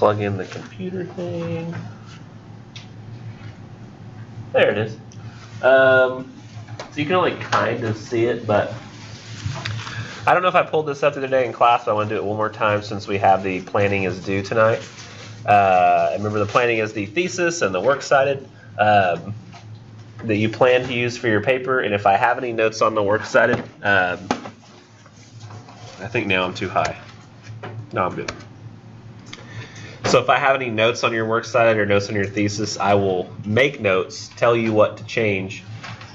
plug in the computer thing. There it is. So you can only kind of see it, but I don't know if I pulled this up the other day in class, but I want to do it one more time since we have the planning is due tonight. Remember, the planning is the thesis and the works cited that you plan to use for your paper. And if I have any notes on the works cited, I think now I'm too high. No, I'm good. So if I have any notes on your works cited or notes on your thesis, I will make notes, tell you what to change,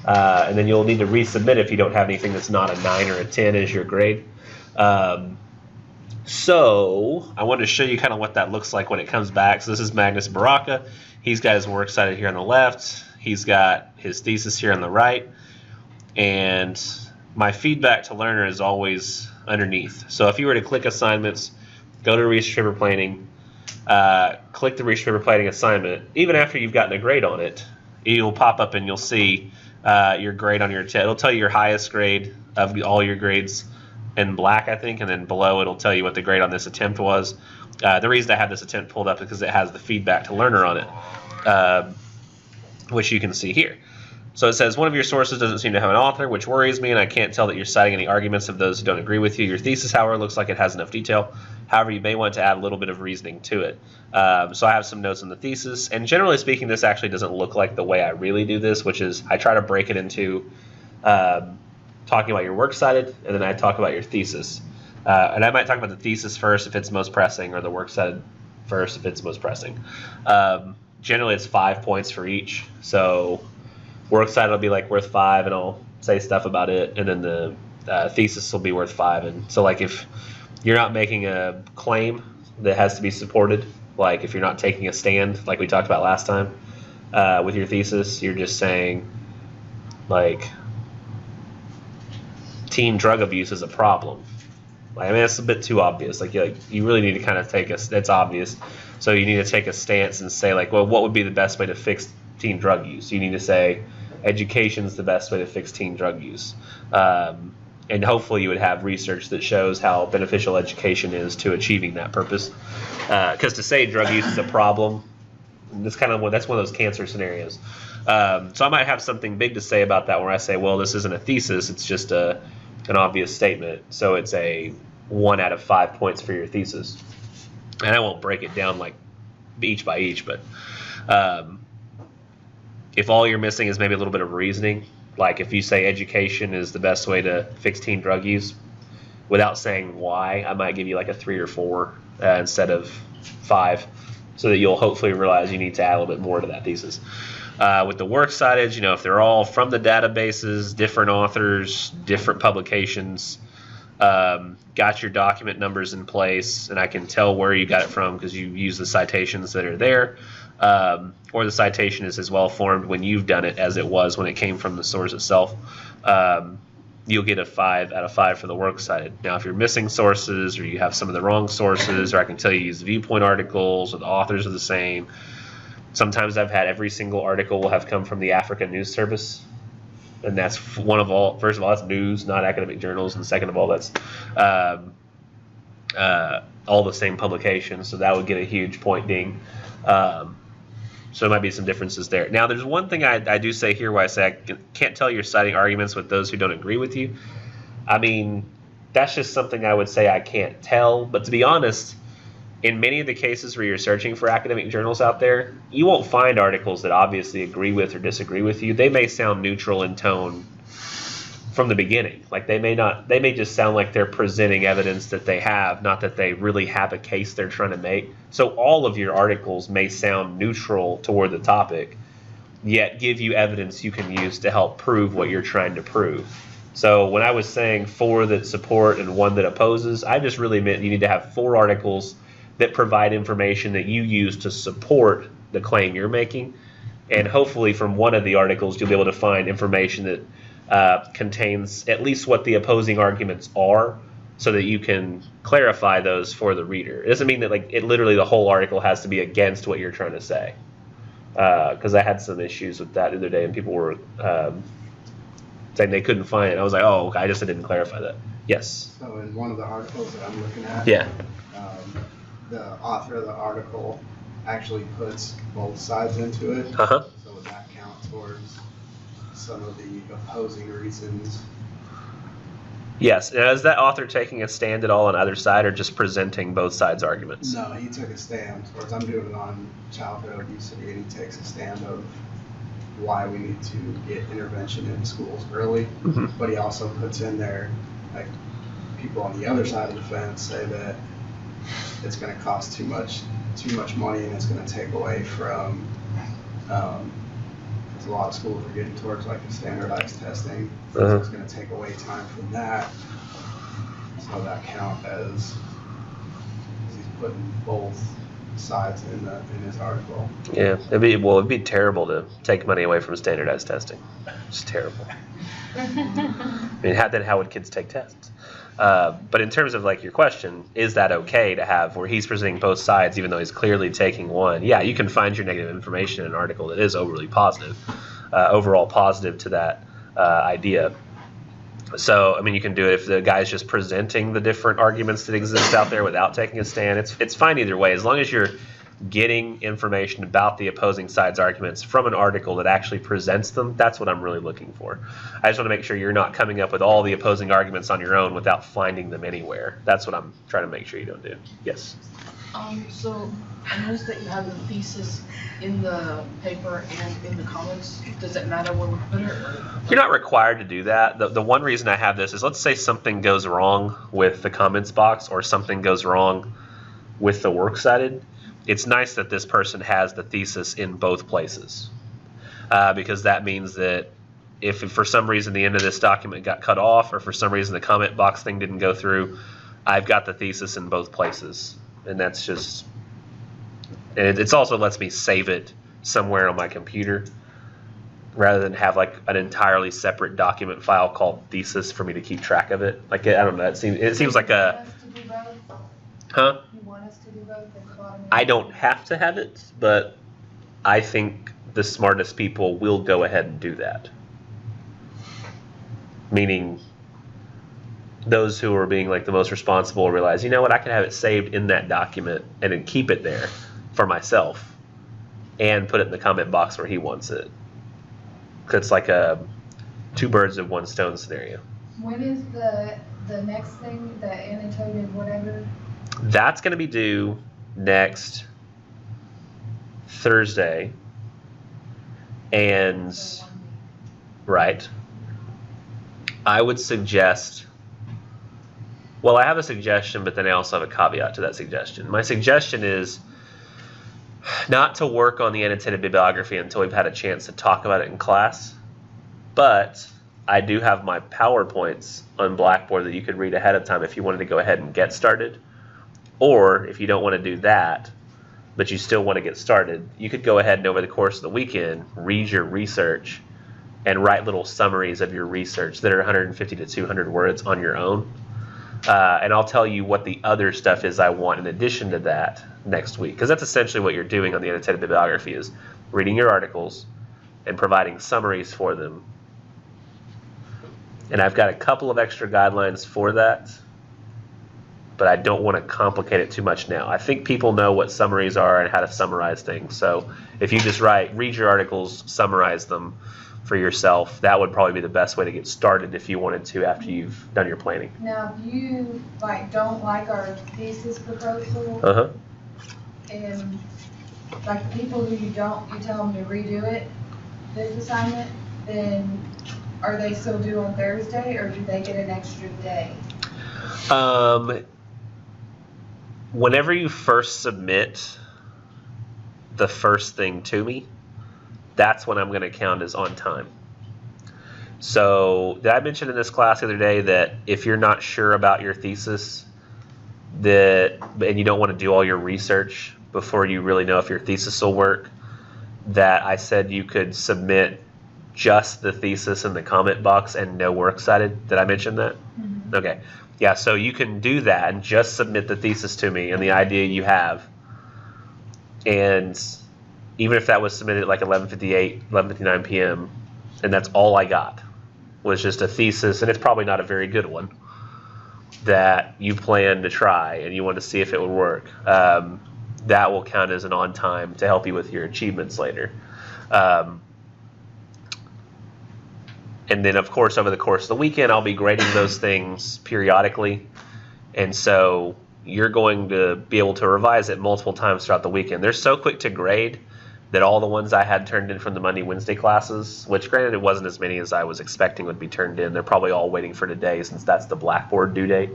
and then you'll need to resubmit if you don't have anything that's not a 9 or a 10 as your grade. So I wanted to show you kind of what that looks like when it comes back. So this is Magnus Baraka. He's got his works cited here on the left. He's got his thesis here on the right. And my feedback to learner is always underneath. So if you were to click assignments, go to research paper planning, click the research paper planning assignment, even after you've gotten a grade on it, it'll pop up and you'll see your grade on your test. It'll tell you your highest grade of all your grades in black, I think, and then below it'll tell you what the grade on this attempt was. The reason I have this attempt pulled up is because it has the feedback to learner on it, which you can see here. So it says, one of your sources doesn't seem to have an author, which worries me, and I can't tell that you're citing any arguments of those who don't agree with you. Your thesis, however, looks like it has enough detail. However, you may want to add a little bit of reasoning to it. So I have some notes on the thesis, and generally speaking, this actually doesn't look like the way I really do this, which is I try to break it into talking about your works cited, and then I talk about your thesis. And I might talk about the thesis first if it's most pressing, or the works cited first if it's most pressing. Generally, it's 5 points for each. So works cited will be like worth 5, and I'll say stuff about it, and then the thesis will be worth 5. And so, like, if you're not making a claim that has to be supported, like if you're not taking a stand, like we talked about last time with your thesis, you're just saying, like, teen drug abuse is a problem. Like, I mean, it's a bit too obvious. Like you really need to kind of take it's obvious. So you need to take a stance and say, like, well, what would be the best way to fix teen drug use? You need to say education is the best way to fix teen drug use. And hopefully you would have research that shows how beneficial education is to achieving that purpose. Because to say drug use is a problem, that's one of those cancer scenarios. So I might have something big to say about that where I say, well, this isn't a thesis, it's just an obvious statement. So it's a 1 out of 5 points for your thesis. And I won't break it down like each by each, but if all you're missing is maybe a little bit of reasoning, like if you say education is the best way to fix teen drug use without saying why, I might give you like a 3 or 4 instead of 5, so that you'll hopefully realize you need to add a little bit more to that thesis. With the works cited, if they're all from the databases, different authors, different publications, got your document numbers in place, and I can tell where you got it from because you use the citations that are there, or the citation is as well formed when you've done it as it was when it came from the source itself. You'll get a 5 out of 5 for the works cited. Now, if you're missing sources, or you have some of the wrong sources, or I can tell you use viewpoint articles, or the authors are the same. Sometimes I've had every single article will have come from the African News Service, and that's first of all, that's news, not academic journals, and second of all, that's all the same publications, so that would get a huge point ding. So there might be some differences there. Now, there's one thing I do say here where I say I can't tell you're citing arguments with those who don't agree with you. I mean, that's just something I would say I can't tell, but to be honest, in many of the cases where you're searching for academic journals out there, you won't find articles that obviously agree with or disagree with you. They may sound neutral in tone from the beginning. Like they may just sound like they're presenting evidence that they have, not that they really have a case they're trying to make. So all of your articles may sound neutral toward the topic, yet give you evidence you can use to help prove what you're trying to prove. So when I was saying 4 that support and 1 that opposes, I just really meant you need to have 4 articles that provide information that you use to support the claim you're making. And hopefully from one of the articles, you'll be able to find information that contains at least what the opposing arguments are, so that you can clarify those for the reader. It doesn't mean that literally the whole article has to be against what you're trying to say. Because I had some issues with that the other day, and people were saying they couldn't find it. I was like, oh, I just didn't clarify that. Yes? So in one of the articles that I'm looking at, yeah, the author of the article actually puts both sides into it. Uh-huh. So would that count towards some of the opposing reasons? Yes. Now, is that author taking a stand at all on either side, or just presenting both sides' arguments? No, he took a stand. Whereas I'm doing it on childhood obesity, and he takes a stand of why we need to get intervention in schools early. Mm-hmm. But he also puts in there, like, people on the other side of the fence say that it's going to cost too much money, and it's going to take away from. A lot of schools are getting towards like the standardized testing, so it's going to take away time from that. So that count as he's putting both sides in his article. Yeah, it'd be terrible to take money away from standardized testing. It's terrible. I mean, how would kids take tests? But in terms of like your question, is that okay to have where he's presenting both sides even though he's clearly taking one? Yeah, you can find your negative information in an article that is overall positive to that idea. So, I mean, you can do it if the guy's just presenting the different arguments that exist out there without taking a stand. It's fine either way, as long as you're getting information about the opposing side's arguments from an article that actually presents them. That's what I'm really looking for. I just want to make sure you're not coming up with all the opposing arguments on your own without finding them anywhere. That's what I'm trying to make sure you don't do. Yes? So I noticed that you have the thesis in the paper and in the comments. Does it matter where we put it? Or? You're not required to do that. The one reason I have this is, let's say something goes wrong with the comments box or something goes wrong with the works cited. It's nice that this person has the thesis in both places, because that means that if for some reason the end of this document got cut off, or for some reason the comment box thing didn't go through, I've got the thesis in both places. And that's just, and it's also lets me save it somewhere on my computer rather than have like an entirely separate document file called thesis for me to keep track of it. Like, I don't know, it seems like a, huh? I don't have to have it, but I think the smartest people will go ahead and do that. Meaning, those who are being like the most responsible realize, you know what, I can have it saved in that document and then keep it there for myself and put it in the comment box where he wants it. Because it's like a two birds with one stone scenario. When is the next thing, the annotated whatever? That's going to be due next Thursday. And, right, I would suggest, well, I have a suggestion, but then I also have a caveat to that suggestion. My suggestion is not to work on the annotated bibliography until we've had a chance to talk about it in class, but I do have my PowerPoints on Blackboard that you could read ahead of time if you wanted to go ahead and get started. Or if you don't want to do that, but you still want to get started, you could go ahead and over the course of the weekend read your research and write little summaries of your research that are 150 to 200 words on your own. And I'll tell you what the other stuff is I want in addition to that next week. Because that's essentially what you're doing on the annotated bibliography, is reading your articles and providing summaries for them. And I've got a couple of extra guidelines for that, but I don't want to complicate it too much now. I think people know what summaries are and how to summarize things. So if you just read your articles, summarize them for yourself, that would probably be the best way to get started if you wanted to after you've done your planning. Now, if you don't like our thesis proposal, and like the people who you tell them to redo it, this assignment, then are they still due on Thursday, or do they get an extra day? Whenever you first submit the first thing to me, that's when I'm going to count as on time. So did I mention in this class the other day that if you're not sure about your thesis and you don't want to do all your research before you really know if your thesis will work, that I said you could submit just the thesis in the comment box and no works cited? Did I mention that? Mm-hmm. Okay. Yeah, so you can do that and just submit the thesis to me and the idea you have. And even if that was submitted at like 11:59 p.m., and that's all I got, was just a thesis, and it's probably not a very good one. that you plan to try and you want to see if it would work, that will count as an on time to help you with your achievements later. And then, of course, over the course of the weekend, I'll be grading those things periodically. And so you're going to be able to revise it multiple times throughout the weekend. They're so quick to grade that all the ones I had turned in from the Monday, Wednesday classes, which granted it wasn't as many as I was expecting would be turned in. They're probably all waiting for today since that's the Blackboard due date.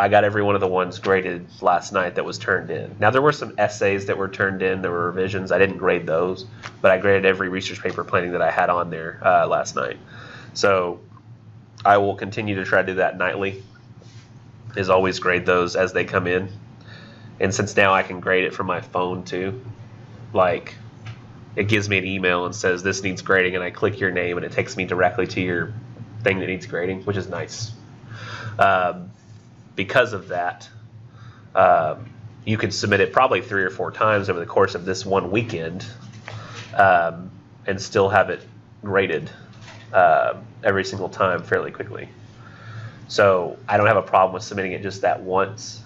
I got every one of the ones graded last night that was turned in. Now, there were some essays that were turned in. There were revisions. I didn't grade those, but I graded every research paper planning that I had on there last night. So I will continue to try to do that nightly, is always grade those as they come in. And since now I can grade it from my phone too, like it gives me an email and says this needs grading, and I click your name and it takes me directly to your thing that needs grading, which is nice. Because of that, you could submit it probably 3 or 4 times over the course of this one weekend and still have it graded every single time fairly quickly. So I don't have a problem with submitting it just that once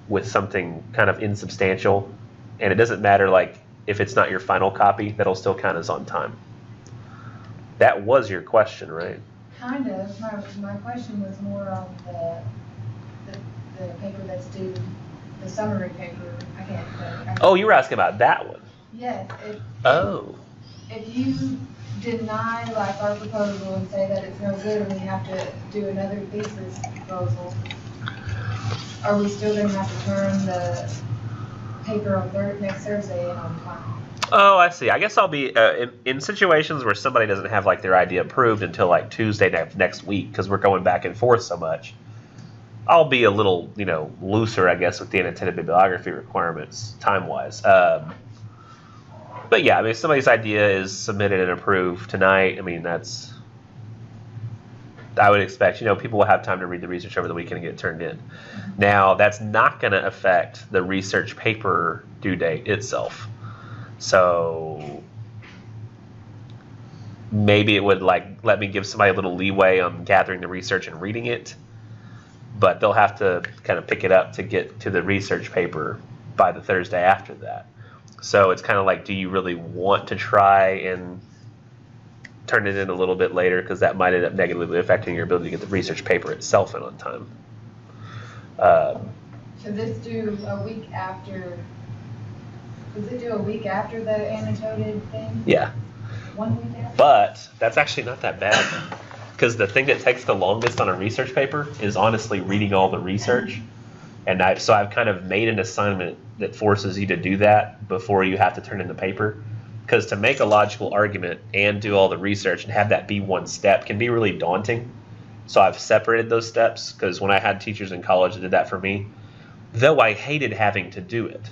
with something kind of insubstantial. And it doesn't matter, like, if it's not your final copy, that'll still count as on time. That was your question, right? Kind of. My question was more on the paper that's due, the summary paper. I can't. Oh, you were asking about that one. Yes. If you deny like our proposal and say that it's no good and we have to do another thesis proposal, are we still going to have to turn the paper on next Thursday in on time? Oh, I see. I guess I'll be in situations where somebody doesn't have like their idea approved until like Tuesday next week because we're going back and forth so much. I'll be a little, looser, I guess, with the unintended bibliography requirements time-wise. But yeah, I mean, if somebody's idea is submitted and approved tonight, I mean, I would expect, people will have time to read the research over the weekend and get it turned in. Now, that's not going to affect the research paper due date itself. So maybe it would let me give somebody a little leeway on gathering the research and reading it, but they'll have to kind of pick it up to get to the research paper by the Thursday after that. So it's kind of like, do you really want to try and turn it in a little bit later, because that might end up negatively affecting your ability to get the research paper itself in on time. Should this do a week after? Does it do a week after the annotated thing? Yeah. 1 week after? But that's actually not that bad, because the thing that takes the longest on a research paper is honestly reading all the research. And so I've kind of made an assignment that forces you to do that before you have to turn in the paper. Because to make a logical argument and do all the research and have that be one step can be really daunting. So I've separated those steps, because when I had teachers in college that did that for me, though I hated having to do it.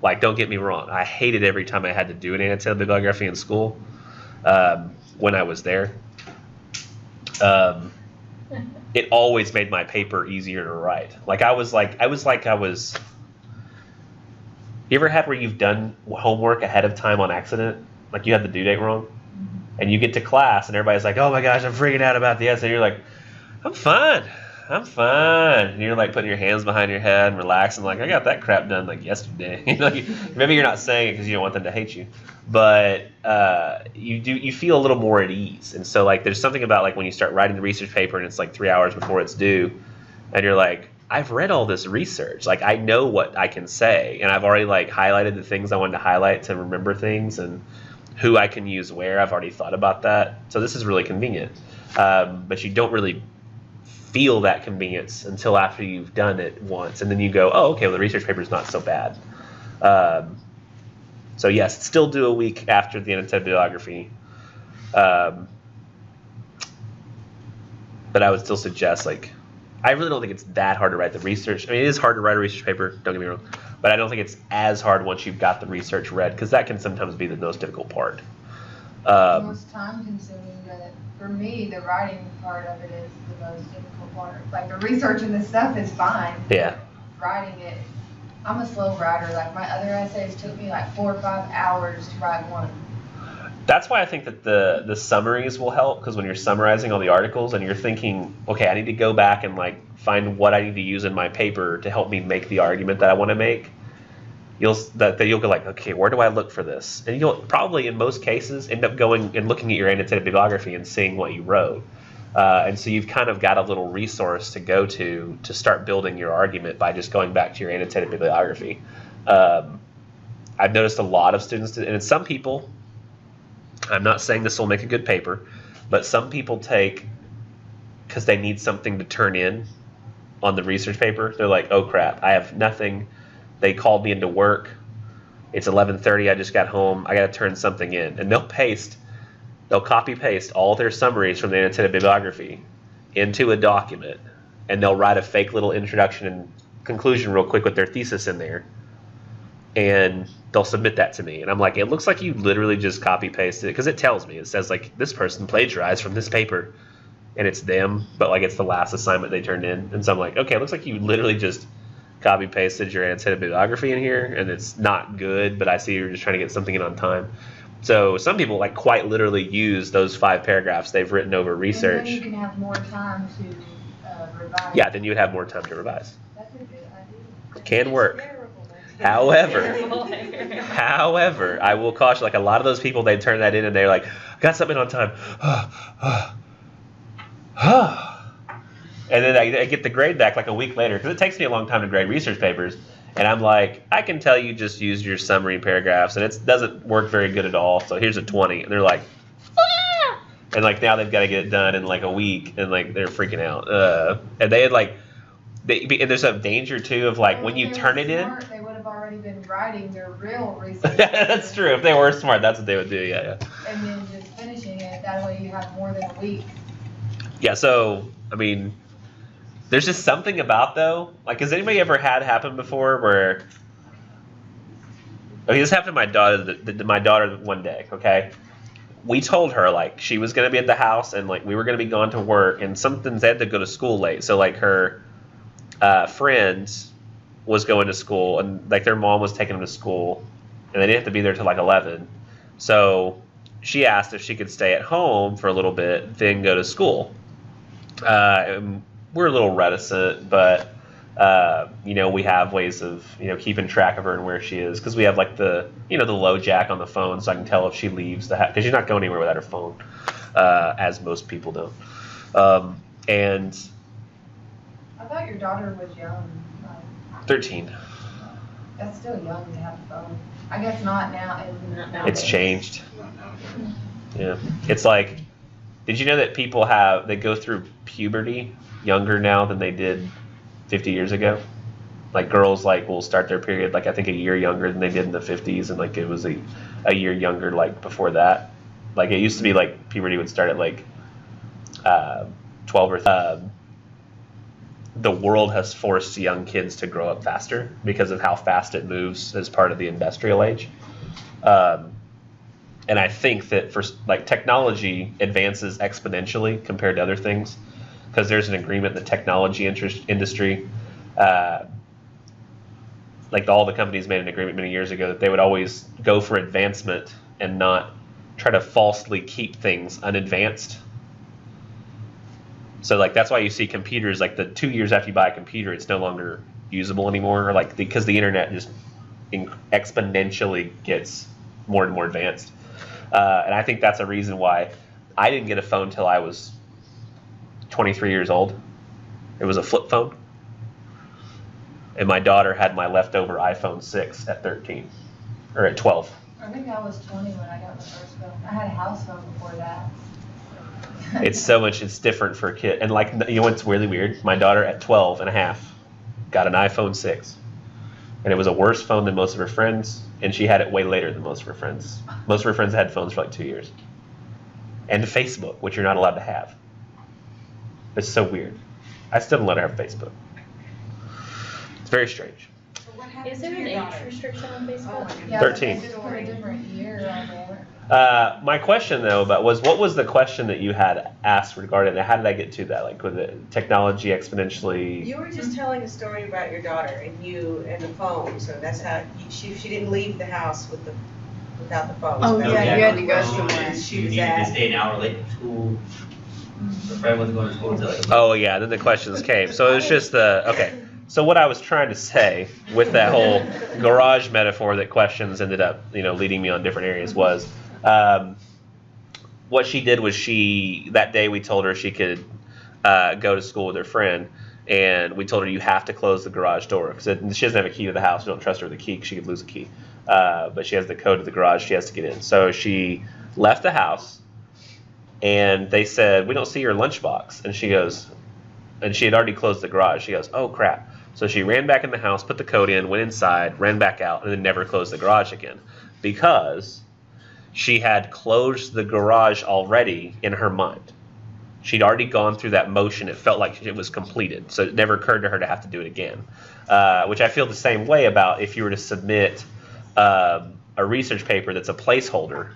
Like, don't get me wrong, I hated every time I had to do an annotated bibliography in school when I was there. It always made my paper easier to write. You ever had where you've done homework ahead of time on accident? Like you had the due date wrong? And you get to class and everybody's like, oh my gosh, I'm freaking out about the essay. And you're like, I'm fine. And you're like putting your hands behind your head and relaxing, like, I got that crap done like yesterday. Maybe you're not saying it because you don't want them to hate you. But you feel a little more at ease. And so like there's something about like when you start writing the research paper and it's like 3 hours before it's due, and you're like, I've read all this research. Like I know what I can say, and I've already like highlighted the things I wanted to highlight to remember things and who I can use where. I've already thought about that. So this is really convenient. But you don't really feel that convenience until after you've done it once, and then you go, oh, okay, well, the research paper is not so bad. So yes, still do a week after the annotated bibliography. But I would still suggest, like, I really don't think it's that hard to write the research. I mean, it is hard to write a research paper, don't get me wrong, but I don't think it's as hard once you've got the research read, because that can sometimes be the most difficult part. The most time-consuming, but for me, the writing part of it is the most difficult part. Like, the research and the stuff is fine. Yeah. Writing it, I'm a slow writer. Like, my other essays took me like 4 or 5 hours to write one. That's why I think that the summaries will help, because when you're summarizing all the articles and you're thinking, okay, I need to go back and like find what I need to use in my paper to help me make the argument that I want to make, you'll go like, okay, where do I look for this? And you'll probably in most cases end up going and looking at your annotated bibliography and seeing what you wrote. And so you've kind of got a little resource to go to start building your argument by just going back to your annotated bibliography. I've noticed a lot of students, and some people, I'm not saying this will make a good paper, but some people take, because they need something to turn in on the research paper, they're like, oh crap, I have nothing. They called me into work. It's 11:30, I just got home. I got to turn something in. And they'll copy paste all their summaries from the annotated bibliography into a document, and they'll write a fake little introduction and conclusion real quick with their thesis in there, and they'll submit that to me. And I'm like, it looks like you literally just copy pasted it, because it tells me, it says like this person plagiarized from this paper, and it's them, but like it's the last assignment they turned in. And so I'm like, okay, it looks like you literally just copy pasted your annotated bibliography in here, and it's not good, but I see you're just trying to get something in on time. So some people like quite literally use those 5 paragraphs they've written over research. And then you can have more time to revise. Yeah, then you would have more time to revise. That's a good idea. Can work. However, I will caution, like a lot of those people, they turn that in and they're like, got something on time. And then I get the grade back like a week later, because it takes me a long time to grade research papers. And I'm like, I can tell you just use your summary paragraphs, and it doesn't work very good at all. So here's a 20. And they're like, ah! And like now they've got to get it done in like a week, and like they're freaking out. And they had like, and there's a danger too of like when you turn it in. They would have already been writing their real research. That's true. If they were smart, that's what they would do. Yeah. And then just finishing it. That way you have more than a week. Yeah. So I mean, there's just something about though. Like, has anybody ever had happen before where? Okay, this happened to my daughter. My daughter one day. Okay, we told her like she was gonna be at the house and like we were gonna be gone to work, and they had to go to school late. So like her friend was going to school, and like their mom was taking them to school, and they didn't have to be there till like 11. So she asked if she could stay at home for a little bit, then go to school. We're a little reticent, but we have ways of keeping track of her and where she is, because we have like the the low jack on the phone, so I can tell if she leaves the house, because she's not going anywhere without her phone, as most people don't. And I thought your daughter was young. 13. That's still young to have a phone. I guess not now. It's changed. Yeah, it's like, did you know that people they go through puberty younger now than they did 50 years ago? Like girls will start their period like I think a year younger than they did in the 50s, and like it was a year younger like before that. Like it used to be like puberty would start at like 12 or the world has forced young kids to grow up faster because of how fast it moves as part of the industrial age. And I think that for like technology advances exponentially compared to other things, because there's an agreement in the technology industry, like all the companies made an agreement many years ago that they would always go for advancement and not try to falsely keep things unadvanced. So like that's why you see computers like the 2 years after you buy a computer, it's no longer usable anymore, like because the internet just exponentially gets more and more advanced. And I think that's a reason why I didn't get a phone till I was 23 years old. It was a flip phone. And my daughter had my leftover iPhone 6 at 13 or at 12. I think I was 20 when I got my first phone. I had a house phone before that. It's different for a kid. And like, what's really weird? My daughter at 12 and a half got an iPhone 6. And it was a worse phone than most of her friends, and she had it way later than most of her friends. Most of her friends had phones for like 2 years. And Facebook, which you're not allowed to have. It's so weird. I still don't let her have Facebook. It's very strange. Is there an age restriction on Facebook? Yeah, 13. Just put a different year on there. My question though was what was the question that you had asked regarding that? How did I get to that? Like, with the technology exponentially? You were just telling a story about your daughter and you and the phone. So that's how she didn't leave the house with the without the phone. Oh, So yeah, you had to go phone, somewhere. and She You was needed to at. stay an hour late from school. Her friend wasn't going to school until like. Oh yeah, then the questions came. So it was just okay. So what I was trying to say with that whole garage metaphor that questions ended up, leading me on different areas was, what she did was that day we told her she could go to school with her friend, and we told her you have to close the garage door because she doesn't have a key to the house. We don't trust her with the key because she could lose a key. But she has the code to the garage. She has to get in. So she left the house, and they said, "We don't see your lunchbox." And she goes, and she had already closed the garage. She goes, "Oh crap." So she ran back in the house, put the code in, went inside, ran back out, and then never closed the garage again because she had closed the garage already in her mind. She'd already gone through that motion. It felt like it was completed. So it never occurred to her to have to do it again, which I feel the same way about if you were to submit a research paper that's a placeholder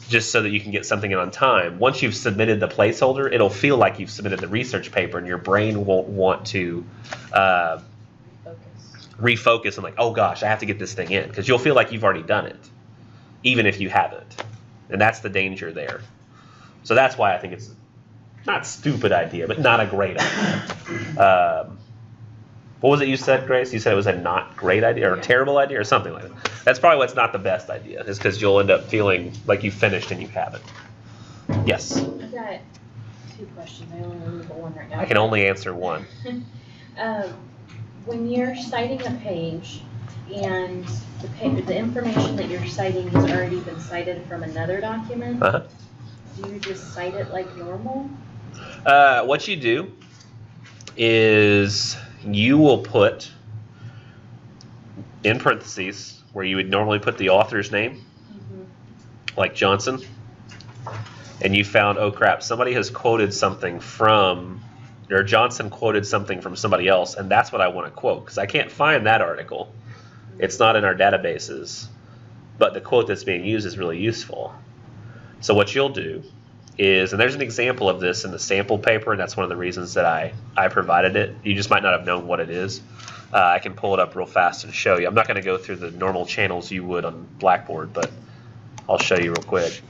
just so that you can get something in on time. Once you've submitted the placeholder, it'll feel like you've submitted the research paper, and your brain won't want to refocus and like, oh gosh, I have to get this thing in, because you'll feel like you've already done it, even if you haven't. And that's the danger there. So that's why I think it's not a stupid idea, but not a great idea. What was it you said, Grace? You said it was a not great idea or a terrible idea or something like that. That's probably what's not the best idea, is because you'll end up feeling like you finished and you haven't. Yes? I've got 2 questions. I only remember one right now. I can only answer one. When you're citing a page and the information that you're citing has already been cited from another document, Uh-huh. do you just cite it like normal? What you do is you will put in parentheses where you would normally put the author's name, like Johnson, and you found, oh crap, somebody has quoted something from, or Johnson quoted something from somebody else, and that's what I want to quote, because I can't find that article. It's not in our databases, but the quote that's being used is really useful. So what you'll do is, and there's an example of this in the sample paper, and that's one of the reasons that I provided it. You just might not have known what it is. I can pull it up real fast and show you. I'm not going to go through the normal channels you would on Blackboard, but I'll show you real quick.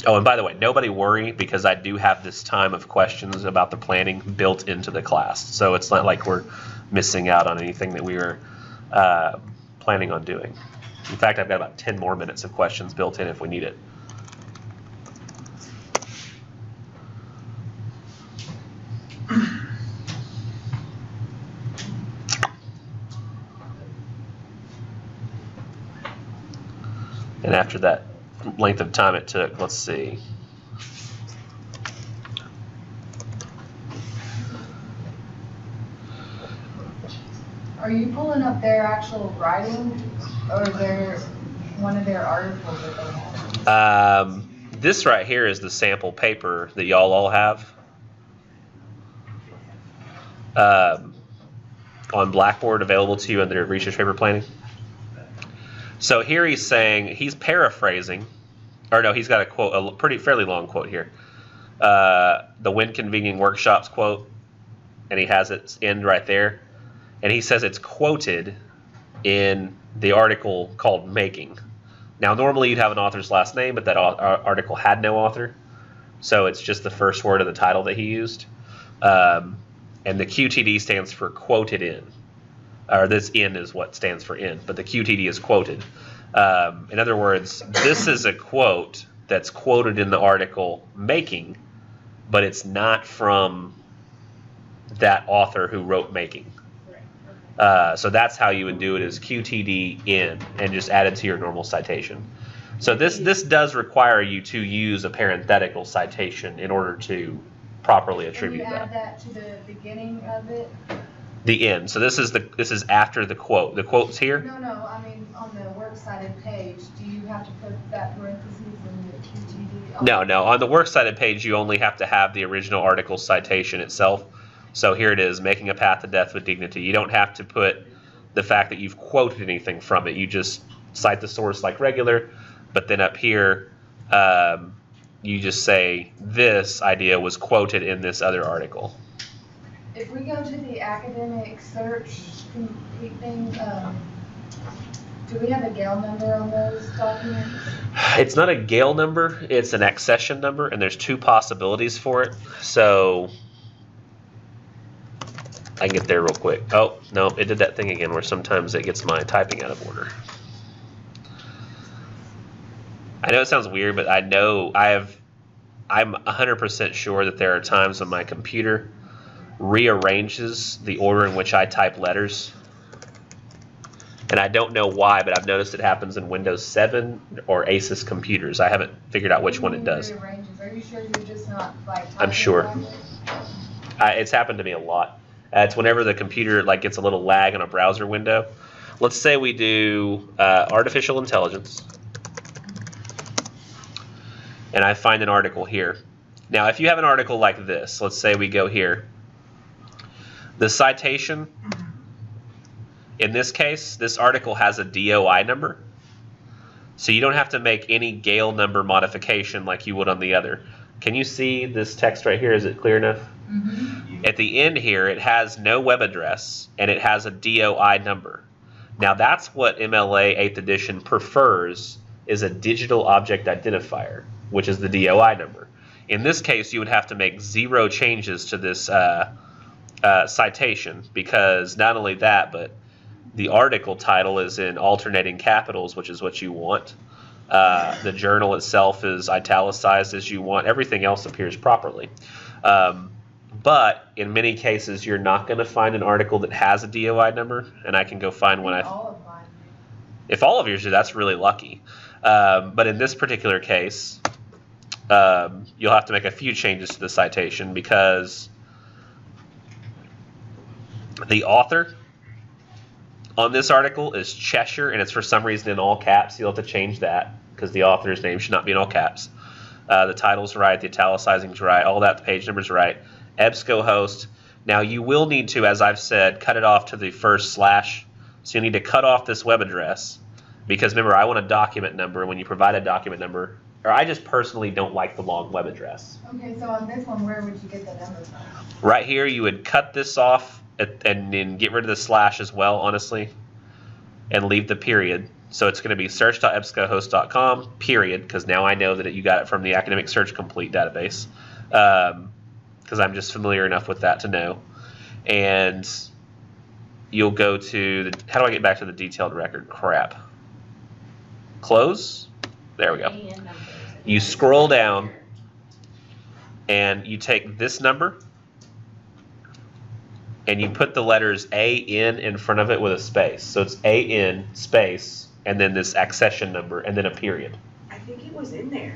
Oh, and by the way, nobody worry, because I do have this time of questions about the planning built into the class. So it's not like we're missing out on anything that we were planning on doing. In fact, I've got about 10 more minutes of questions built in if we need it. And after that length of time it took, let's see. Are you pulling up their actual writing, or their one of their articles that they have? This right here is the sample paper that y'all all have on Blackboard, available to you under research paper planning. So here he's saying, he's paraphrasing, or no, he's got a quote, fairly long quote here. The When Convening Workshops quote, and he has its end right there. And he says it's quoted in the article called Making. Now, normally you'd have an author's last name, but that article had no author. So it's just the first word of the title that he used. And the QTD stands for quoted in. Or this in is what stands for in, but the QTD is quoted. In other words, this is a quote that's quoted in the article Making, but it's not from that author who wrote Making. So that's how you would do it, is QTD in, and just add it to your normal citation. So this does require you to use a parenthetical citation in order to properly attribute Can you that. add that to the beginning of it? The end. So this is after the quote. The quote's here. No, I mean, on the works cited page, do you have to put that parentheses in the QTD? No. On the works cited page, you only have to have the original article citation itself. So here it is, Making a Path to Death with Dignity. You don't have to put the fact that you've quoted anything from it. You just cite the source like regular, but then up here, you just say, this idea was quoted in this other article. If we go to the academic search complete thing, Do we have a Gale number on those documents? It's not a Gale number, it's an accession number, and there's two possibilities for it. So I can get there real quick. Oh, no, it did that thing again where sometimes it gets my typing out of order. I know it sounds weird, but I know I'm 100% sure that there are times when my computer rearranges the order in which I type letters. And I don't know why, but I've noticed it happens in Windows 7 or Asus computers. I haven't figured out which one it does. Are you sure you're just not like I'm sure. It's happened to me a lot. It's whenever the computer gets a little lag in a browser window. Let's say we do artificial intelligence. And I find an article here. Now, if you have an article like this, let's say we go here. The citation, in this case, this article has a DOI number. So you don't have to make any Gale number modification like you would on the other. Can you see this text right here? Is it clear enough? Mm-hmm. At the end here, it has no web address, and it has a DOI number. Now, that's what MLA 8th edition prefers, is a digital object identifier, which is the DOI number. In this case, you would have to make 0 changes to this citation, because not only that, but the article title is in alternating capitals, which is what you want. The journal itself is italicized as you want. Everything else appears properly. But in many cases, you're not going to find an article that has a DOI number, and I can go find one. If all of yours do, that's really lucky. But in this particular case, you'll have to make a few changes to the citation, because the author on this article is Cheshire, and it's for some reason in all caps. You'll have to change that, because the author's name should not be in all caps. The title's right, the italicizing's right, all that, the page number's right. EBSCOhost. Now you will need to, as I've said, cut it off to the first slash. So you need to cut off this web address, because remember, I want a document number. When you provide a document number, or I just personally don't like the long web address. Okay, so on this one, where would you get the number from? Right here, you would cut this off and then get rid of the slash as well, honestly, and leave the period. So it's going to be search.ebscohost.com, period, because now I know that you got it from the Academic Search Complete database, because I'm just familiar enough with that to know. And you'll go to how do I get back to the detailed record? Crap. Close. There we go. You scroll down, and you take this number, and you put the letters AN in front of it with a space. So it's AN space, and then this accession number, and then a period. I think it was in there.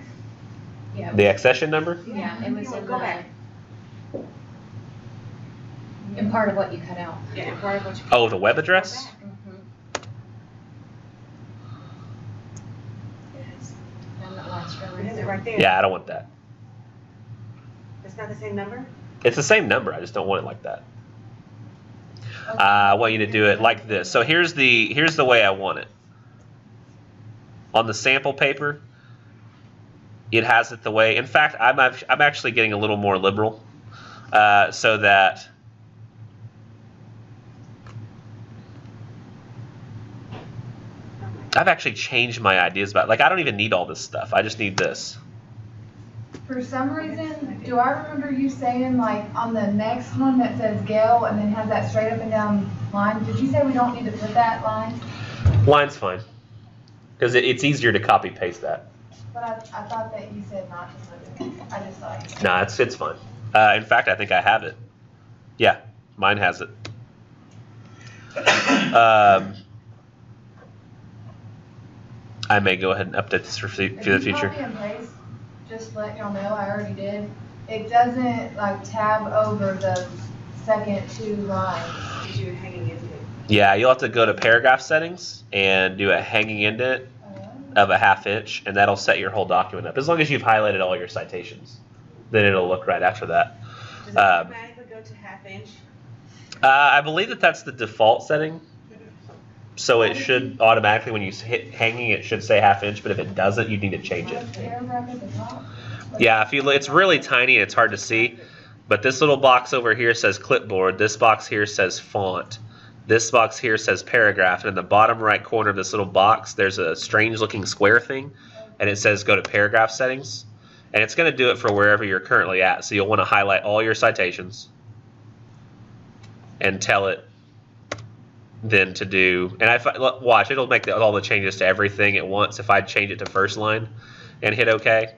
Yeah. The accession number? Yeah, it was in Go back. in part of what you cut out. Yeah, part of what you. Oh, the web address? Yes. And that last row It is it right there. Yeah, I don't want that. It's not the same number? It's the same number. I just don't want it like that. I want you to do it like this. So here's the way I want it. On the sample paper, it has it the way. In fact, I'm actually getting a little more liberal, so that I've actually changed my ideas about it. I don't even need all this stuff. I just need this. For some reason, do I remember you saying on the next one that says Gale and then has that straight up and down line, did you say we don't need to put that line? Line's fine, because it's easier to copy paste that. But I thought that you said not to put it. I just thought you said. Nah, it's fine. In fact, I think I have it. Yeah, mine has it. I may go ahead and update this for the future. Copy and paste, just let y'all know, I already did. It doesn't tab over the second 2 lines. Because you're hanging into it. Yeah, you'll have to go to paragraph settings and do a hanging indent of a 1/2 inch, and that'll set your whole document up. As long as you've highlighted all your citations, then it'll look right after that. Does it automatically go to 1/2 inch? I believe that's the default setting. So it should automatically, when you hit hanging, it should say 1/2 inch, but if it doesn't, you need to change it. Paragraph at the top? Yeah, if you look, it's really tiny and it's hard to see, but this little box over here says clipboard. This box here says font. This box here says paragraph, and in the bottom right corner of this little box, there's a strange looking square thing, and it says go to paragraph settings. And it's going to do it for wherever you're currently at. So you'll want to highlight all your citations and tell it then to do, and watch, it'll make all the changes to everything at once. If I change it to first line and hit OK,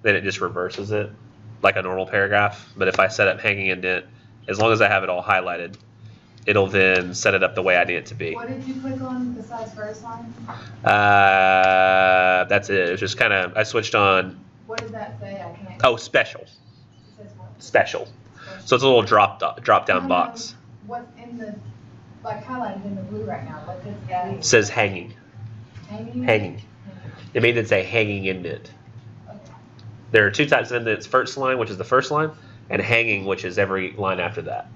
then it just reverses it like a normal paragraph. But if I set up hanging indent, as long as I have it all highlighted, it'll then set it up the way I need it to be. What did you click on besides first line? That's it. It's just kind of, I switched on. What does that say? I can't. Oh, special. It says what? Special. So it's a little drop down box. What's in the, like highlighted in the blue right now? What does that? It says hanging. Hanging? Hanging. It means it's a hanging indent. Okay. There are two types of indents: first line, which is the first line, and hanging, which is every line after that.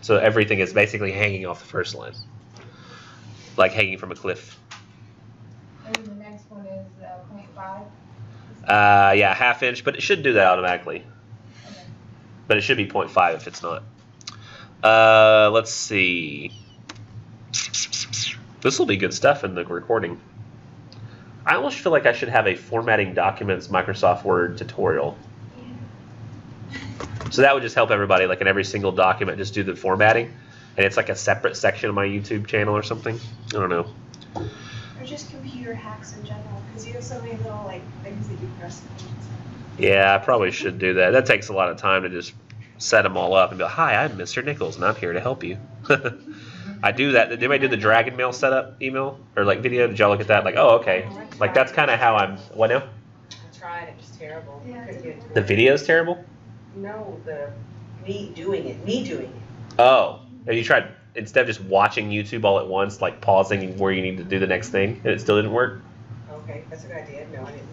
So everything is basically hanging off the first line, like hanging from a cliff. And then the next one is 0.5? Yeah, ½ inch, but it should do that automatically. Okay. But it should be 0.5 if it's not. Let's see. This will be good stuff in the recording. I almost feel like I should have a formatting documents Microsoft Word tutorial. So that would just help everybody, like in every single document, just do the formatting. And it's like a separate section of my YouTube channel or something. I don't know. Or just computer hacks in general, because you have so many little like things that you press. Yeah, I probably should do that. That takes a lot of time to just set them all up and be like, hi, I'm Mr. Nichols, and I'm here to help you. I do that. Did anybody do the Dragon Mail setup email or like video? Did y'all look at that? Like, oh, okay. Like that's kind of how I'm. What now? I tried. It was terrible. Yeah, Couldn't get it to The work. video's terrible. No, me doing it. Oh, have you tried instead of just watching YouTube all at once, like pausing where you need to do the next thing, and it still didn't work? Okay, that's a good idea. No, I didn't.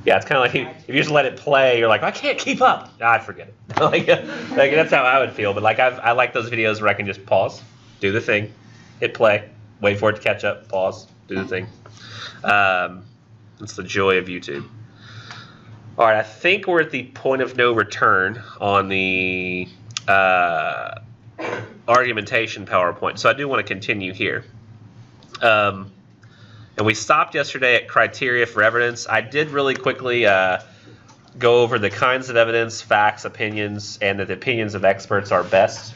Yeah, it's kind of like if you just let it play, you're like, I can't keep up. I forget it. like that's how I would feel. But like I like those videos where I can just pause, do the thing, hit play, wait for it to catch up, pause, do the thing. It's the joy of YouTube. All right, I think we're at the point of no return on the argumentation PowerPoint. So I do want to continue here. And we stopped yesterday at criteria for evidence. I did really quickly go over the kinds of evidence, facts, opinions, and that the opinions of experts are best.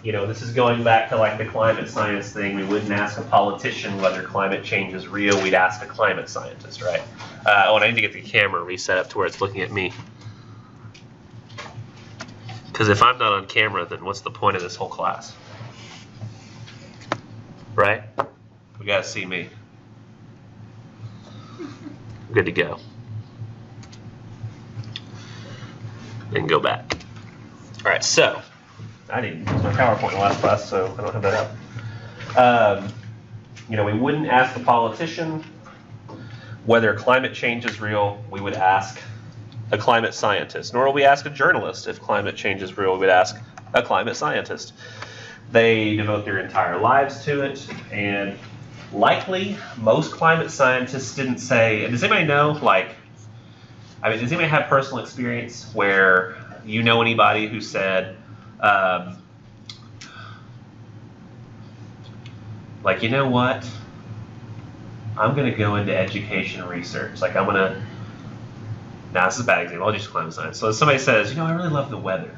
You know, this is going back to like the climate science thing. We wouldn't ask a politician whether climate change is real. We'd ask a climate scientist, right? Oh, and I need to get the camera reset up to where it's looking at me. Because if I'm not on camera, then what's the point of this whole class? Right? We gotta see me. Good to go. And go back. All right, so I didn't use my PowerPoint in the last class, so I don't have that up. You know, we wouldn't ask the politician whether climate change is real. We would ask a climate scientist. Nor will we ask a journalist if climate change is real. We would ask a climate scientist. They devote their entire lives to it, and likely most climate scientists didn't say, and does anybody know, like, I mean, does anybody have personal experience where you know anybody who said, like, you know what, I'm going to go into education research. Like, I'm going to, now this is a bad example, I'll just climate science. So if somebody says, you know, I really love the weather.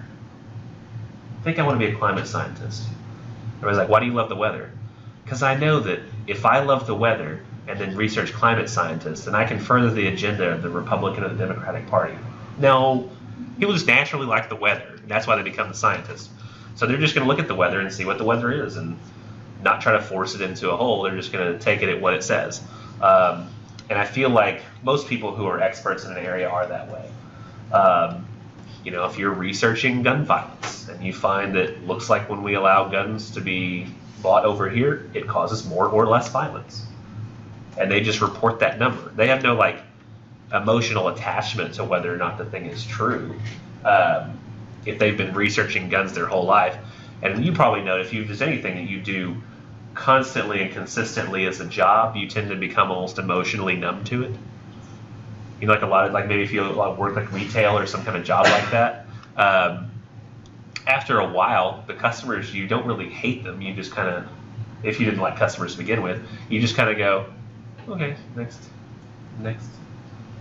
I think I want to be a climate scientist. Everybody's like, why do you love the weather? Because I know that if I love the weather and then research climate scientists, then I can further the agenda of the Republican or the Democratic Party. No, people just naturally like the weather. And that's why they become the scientists. So they're just going to look at the weather and see what the weather is and not try to force it into a hole. They're just going to take it at what it says. And I feel like most people who are experts in an area are that way. You know, if you're researching gun violence and you find that it looks like when we allow guns to be bought over here, it causes more or less violence. And they just report that number. They have no, like, emotional attachment to whether or not the thing is true. If they've been researching guns their whole life. And you probably know if there's anything that you do constantly and consistently as a job, you tend to become almost emotionally numb to it. You know, like a lot of, like maybe if you have a lot of work like retail or some kind of job like that, after a while, the customers, you don't really hate them. You just kind of, if you didn't like customers to begin with, you just kind of go, okay, next.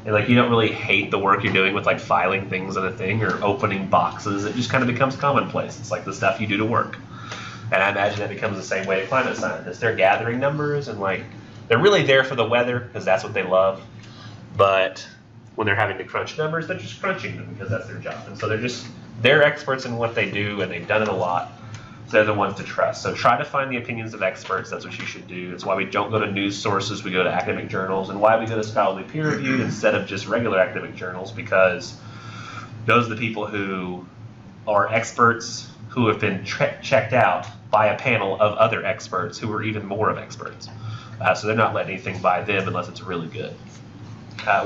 And like, you don't really hate the work you're doing with like filing things in a thing or opening boxes. It just kind of becomes commonplace. It's like the stuff you do to work. And I imagine that becomes the same way to climate scientists. They're gathering numbers and like, they're really there for the weather because that's what they love. But when they're having to crunch numbers, they're just crunching them because that's their job. And so they're experts in what they do and they've done it a lot. So they're the ones to trust. So try to find the opinions of experts. That's what you should do. It's why we don't go to news sources. We go to academic journals, and why we go to scholarly peer-reviewed instead of just regular academic journals, because those are the people who are experts who have been checked out by a panel of other experts who are even more of experts. So they're not letting anything by them unless it's really good.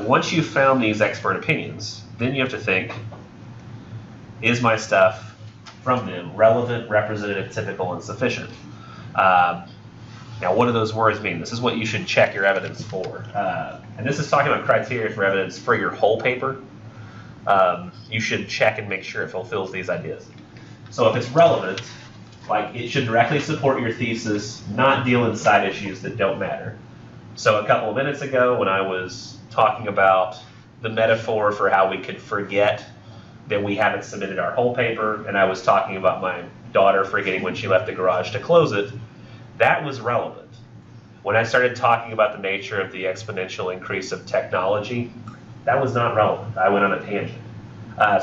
Once you've found these expert opinions, then you have to think, is my stuff from them relevant, representative, typical, and sufficient? Now, what do those words mean? This is what you should check your evidence for. And this is talking about criteria for evidence for your whole paper. You should check and make sure it fulfills these ideas. So if it's relevant, like it should directly support your thesis, not deal in side issues that don't matter. So a couple of minutes ago when I was talking about the metaphor for how we could forget that we haven't submitted our whole paper, and I was talking about my daughter forgetting when she left the garage to close it, that was relevant. When I started talking about the nature of the exponential increase of technology, that was not relevant. I went on a tangent.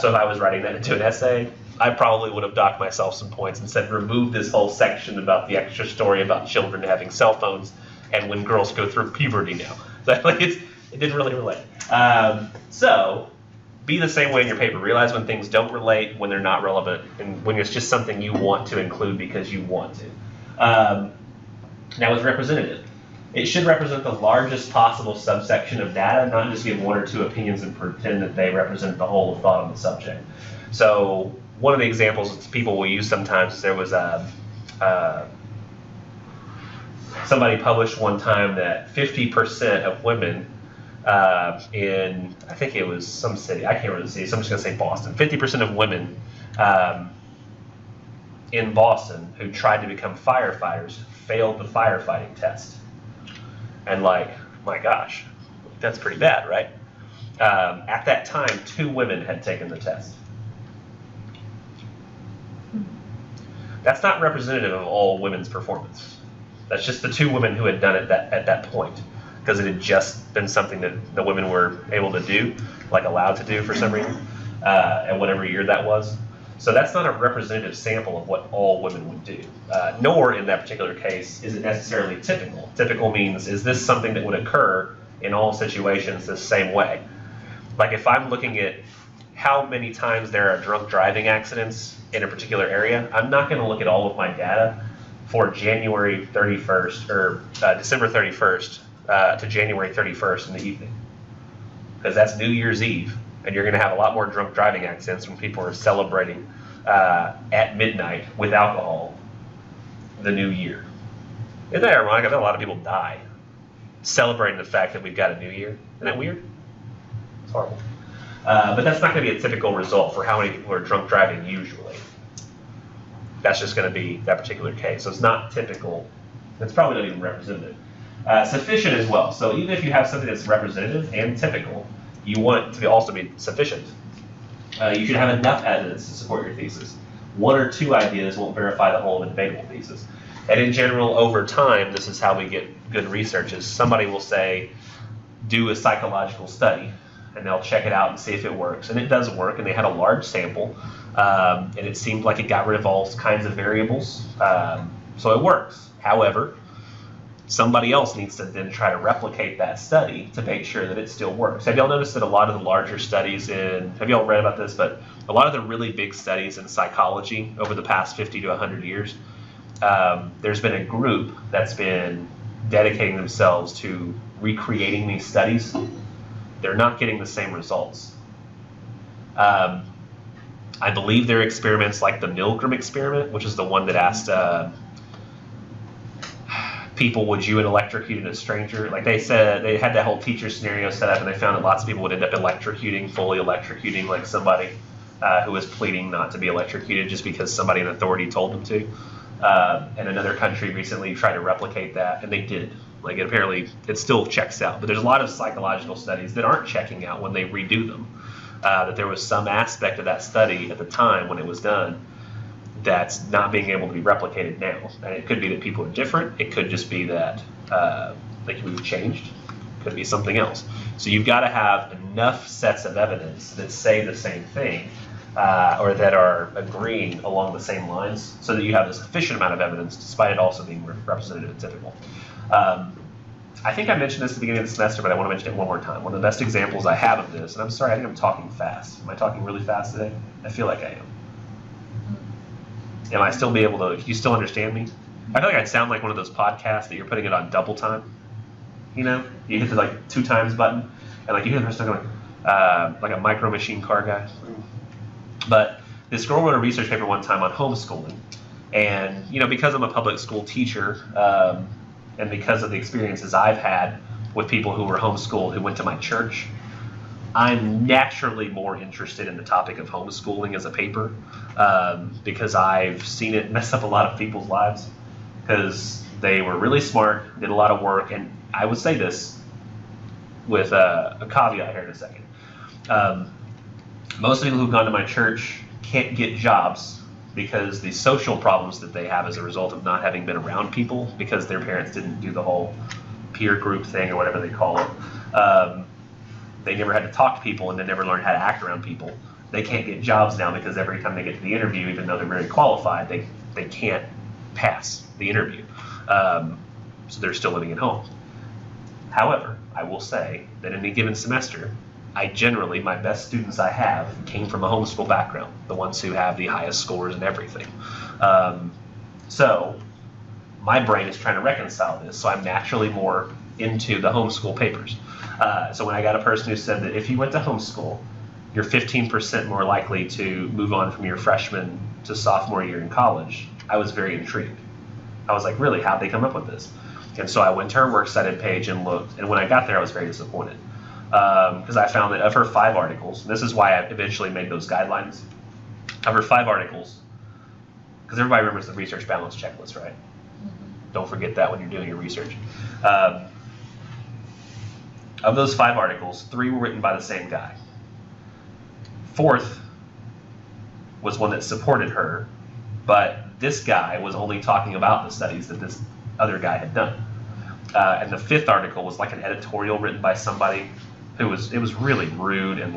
So if I was writing that into an essay, I probably would have docked myself some points and said, remove this whole section about the extra story about children having cell phones and when girls go through puberty now. So like it didn't really relate. So be the same way in your paper. Realize when things don't relate, when they're not relevant, and when it's just something you want to include because you want to. Now with representative, it should represent the largest possible subsection of data, not just give one or two opinions and pretend that they represent the whole of thought on the subject. So one of the examples that people will use sometimes is there was somebody published one time that 50% of women in, I think it was some city, I can't really see, so I'm just going to say Boston. 50% of women in Boston who tried to become firefighters failed the firefighting test. And like, my gosh, that's pretty bad, right? At that time, 2 women had taken the test. That's not representative of all women's performance. That's just the 2 women who had done it at that point, because it had just been something that the women were able to do, like allowed to do for some reason, at whatever year that was. So that's not a representative sample of what all women would do, nor in that particular case is it necessarily typical. Typical means, is this something that would occur in all situations the same way? Like if I'm looking at how many times there are drunk driving accidents in a particular area, I'm not going to look at all of my data for January 31st or December 31st to January 31st in the evening, because that's New Year's Eve, and you're going to have a lot more drunk driving accidents when people are celebrating at midnight with alcohol the new year. Isn't that ironic? I bet a lot of people die celebrating the fact that we've got a new year. Isn't that weird? It's horrible. But that's not going to be a typical result for how many people are drunk driving usually. That's just going to be that particular case. So it's not typical. It's probably not even representative. Sufficient as well. So even if you have something that's representative and typical, you want it to also be sufficient. You should have enough evidence to support your thesis. 1 or 2 ideas won't verify the whole of a debatable thesis. And in general, over time, this is how we get good research. Is somebody will say, do a psychological study, and they'll check it out and see if it works. And it does work, and they had a large sample, and it seemed like it got rid of all kinds of variables. So it works. However, somebody else needs to then try to replicate that study to make sure that it still works. Have y'all noticed that a lot of the larger studies have y'all read about this, but a lot of the really big studies in psychology over the past 50 to 100 years, there's been a group that's been dedicating themselves to recreating these studies. They're not getting the same results. I believe there are experiments like the Milgram experiment, which is the one that asked people, would you electrocute a stranger? Like they said, they had that whole teacher scenario set up, and they found that lots of people would end up fully electrocuting like somebody who was pleading not to be electrocuted just because somebody in authority told them to. And another country recently tried to replicate that, and they did. Like, it still checks out. But there's a lot of psychological studies that aren't checking out when they redo them. That there was some aspect of that study at the time when it was done that's not being able to be replicated now. And it could be that people are different. It could just be that we've changed. It could be something else. So you've got to have enough sets of evidence that say the same thing, or that are agreeing along the same lines, so that you have a sufficient amount of evidence, despite it also being representative and typical. I think I mentioned this at the beginning of the semester, but I want to mention it one more time. One of the best examples I have of this, and I'm sorry, I think I'm talking fast. Am I talking really fast today? I feel like I am. Am I still be able to, can you still understand me? I feel like I'd sound like one of those podcasts that you're putting it on double time. You know? You hit the 2 times button, and you hear the person going, like a micro machine car guy. But this girl wrote a research paper one time on homeschooling. And, because I'm a public school teacher, and because of the experiences I've had with people who were homeschooled who went to my church, I'm naturally more interested in the topic of homeschooling as a paper, because I've seen it mess up a lot of people's lives because they were really smart, did a lot of work, and I would say this with a caveat here in a second. Most people who've gone to my church can't get jobs because the social problems that they have as a result of not having been around people because their parents didn't do the whole peer group thing or whatever they call it. They never had to talk to people and they never learned how to act around people. They can't get jobs now because every time they get to the interview, even though they're very qualified, they can't pass the interview. So they're still living at home. However, I will say that in any given semester, my best students I have came from a homeschool background, the ones who have the highest scores and everything. So my brain is trying to reconcile this, so I'm naturally more into the homeschool papers. So when I got a person who said that if you went to homeschool, you're 15% more likely to move on from your freshman to sophomore year in college, I was very intrigued. I was like, really, how'd they come up with this? And so I went to her works cited page and looked, and when I got there, I was very disappointed. Because I found that of her 5 articles, and this is why I eventually made those guidelines, of her 5 articles, because everybody remembers the research balance checklist, right? Mm-hmm. Don't forget that when you're doing your research. Of those 5 articles, 3 were written by the same guy. 4th was one that supported her, but this guy was only talking about the studies that this other guy had done. And the 5th article was like an editorial written by somebody who it was really rude and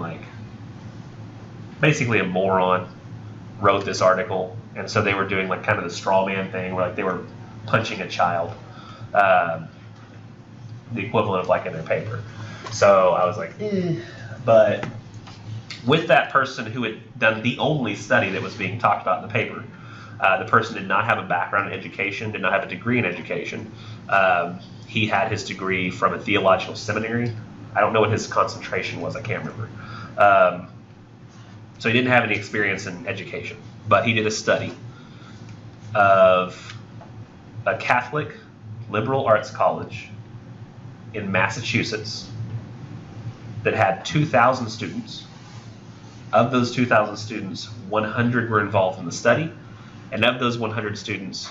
basically a moron wrote this article. And so they were doing kind of the straw man thing where they were punching a child, the equivalent of in their paper. So I was like, But with that person who had done the only study that was being talked about in the paper, the person did not have a background in education, did not have a degree in education. He had his degree from a theological seminary. I don't know what his concentration was. I can't remember. So he didn't have any experience in education, but he did a study of a Catholic liberal arts college in Massachusetts that had 2,000 students. Of those 2,000 students, 100 were involved in the study, and of those 100 students,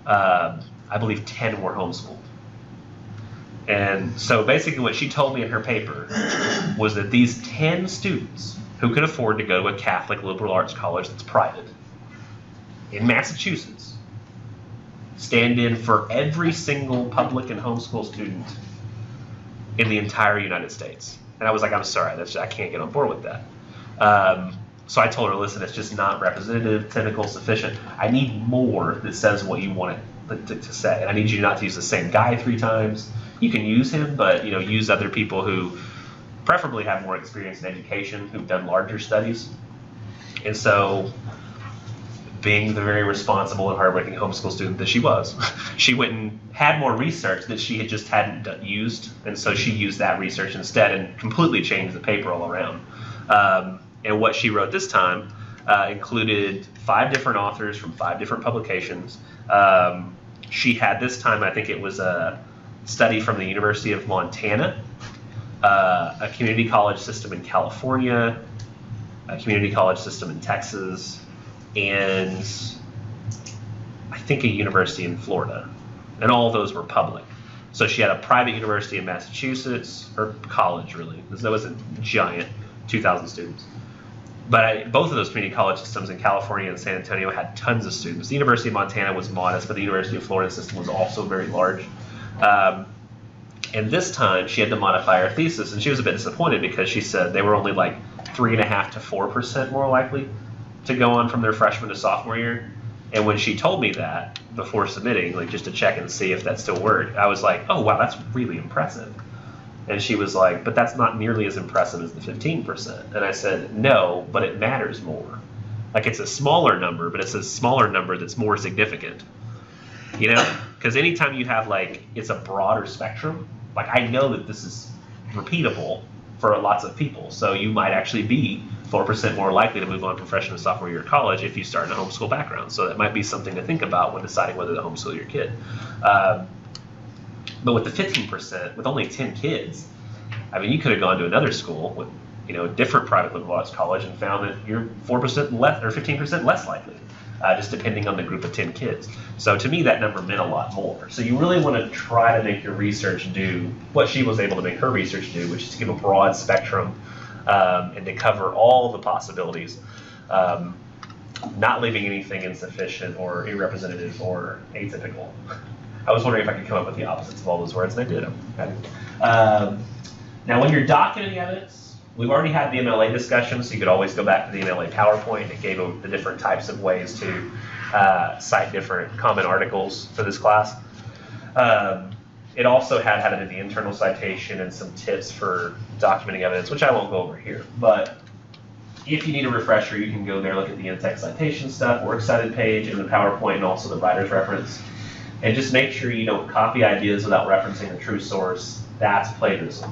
I believe 10 were homeschooled. And so basically what she told me in her paper was that these 10 students who could afford to go to a Catholic liberal arts college that's private in Massachusetts stand in for every single public and homeschool student in the entire United States. And I was like, I'm sorry, I can't get on board with that. So I told her, listen, it's just not representative, typical, sufficient. I need more that says what you want it to say. And I need you not to use the same guy 3 times. You can use him, but use other people who preferably have more experience in education, who've done larger studies. And so, being the very responsible and hardworking homeschool student that she was, she went and had more research that she had just hadn't used. And so she used that research instead and completely changed the paper all around. And what she wrote this time included 5 different authors from 5 different publications. She had this time, I think it was a study from the University of Montana, a community college system in California, a community college system in Texas, and I think a university in Florida. And all of those were public. So she had a private university in Massachusetts, or college really, because that was a giant 2,000 students. But both of those community college systems in California and San Antonio had tons of students. The University of Montana was modest, but the University of Florida system was also very large. And this time she had to modify her thesis, and she was a bit disappointed because she said they were only like 3.5% to 4% more likely to go on from their freshman to sophomore year. And when she told me that before submitting, like just to check and see if that still worked, I was like, oh wow, that's really impressive. And she was like, but that's not nearly as impressive as the 15%. And I said, no, but it matters more. Like it's a smaller number, but it's a smaller number that's more significant. You know, because anytime you have like, it's a broader spectrum, like I know that this is repeatable for lots of people. So you might actually be 4% more likely to move on from freshman to sophomore year of college if you start in a homeschool background. So that might be something to think about when deciding whether to homeschool your kid. But with the 15%, with only 10 kids, I mean, you could have gone to another school with, you know, a different private liberal arts college and found that you're 4% less or 15% less likely, just depending on the group of 10 kids. So to me, that number meant a lot more. So you really want to try to make your research do what she was able to make her research do, which is to give a broad spectrum and to cover all the possibilities, not leaving anything insufficient or irrepresentative or atypical. I was wondering if I could come up with the opposites of all those words, and I did. Okay. Now, when you're documenting evidence, we've already had the MLA discussion, so you could always go back to the MLA PowerPoint. It gave the different types of ways to cite different common articles for this class. It also had how to do the internal citation and some tips for documenting evidence, which I won't go over here. But if you need a refresher, you can go there, look at the in-text citation stuff, works cited page, and the PowerPoint, and also the writer's reference. And just make sure you don't copy ideas without referencing the true source. That's plagiarism.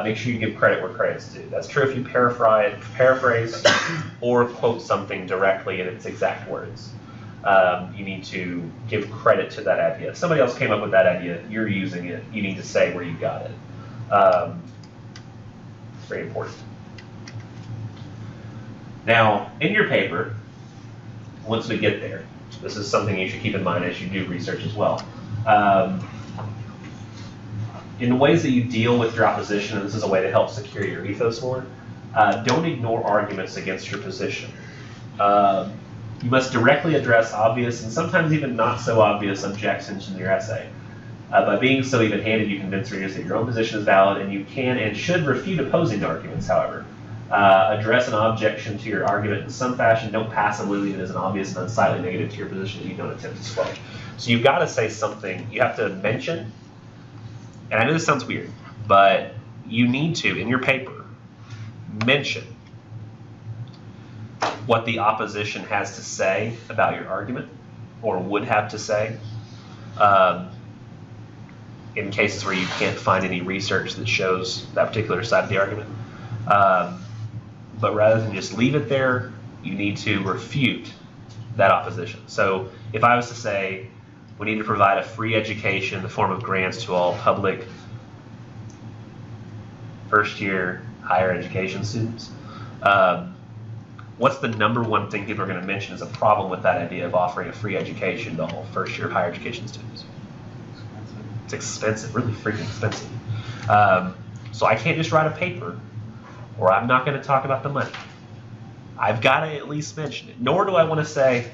Make sure you give credit where credit's due. That's true if you paraphrase or quote something directly in its exact words. You need to give credit to that idea. If somebody else came up with that idea, you're using it, you need to say where you got it. It's very important. Now, in your paper, once we get there, this is something you should keep in mind as you do research as well. In the ways that you deal with your opposition, and this is a way to help secure your ethos more, don't ignore arguments against your position. You must directly address obvious and sometimes even not so obvious objections in your essay. By being so even-handed, you convince readers that your own position is valid, and you can and should refute opposing arguments, however. Address an objection to your argument in some fashion. Don't passively leave it as an obvious and unsightly negative to your position that you don't attempt to swell. So you've got to say something. You have to mention, and I know this sounds weird, but you need to, in your paper, mention what the opposition has to say about your argument, or would have to say, in cases where you can't find any research that shows that particular side of the argument. But rather than just leave it there, you need to refute that opposition. So if I was to say, we need to provide a free education in the form of grants to all public first-year higher education students, what's the number one thing people are going to mention as a problem with that idea of offering a free education to all first-year higher education students? It's expensive, really freaking expensive. So I can't just write a paper, or I'm not going to talk about the money. I've got to at least mention it. Nor do I want to say,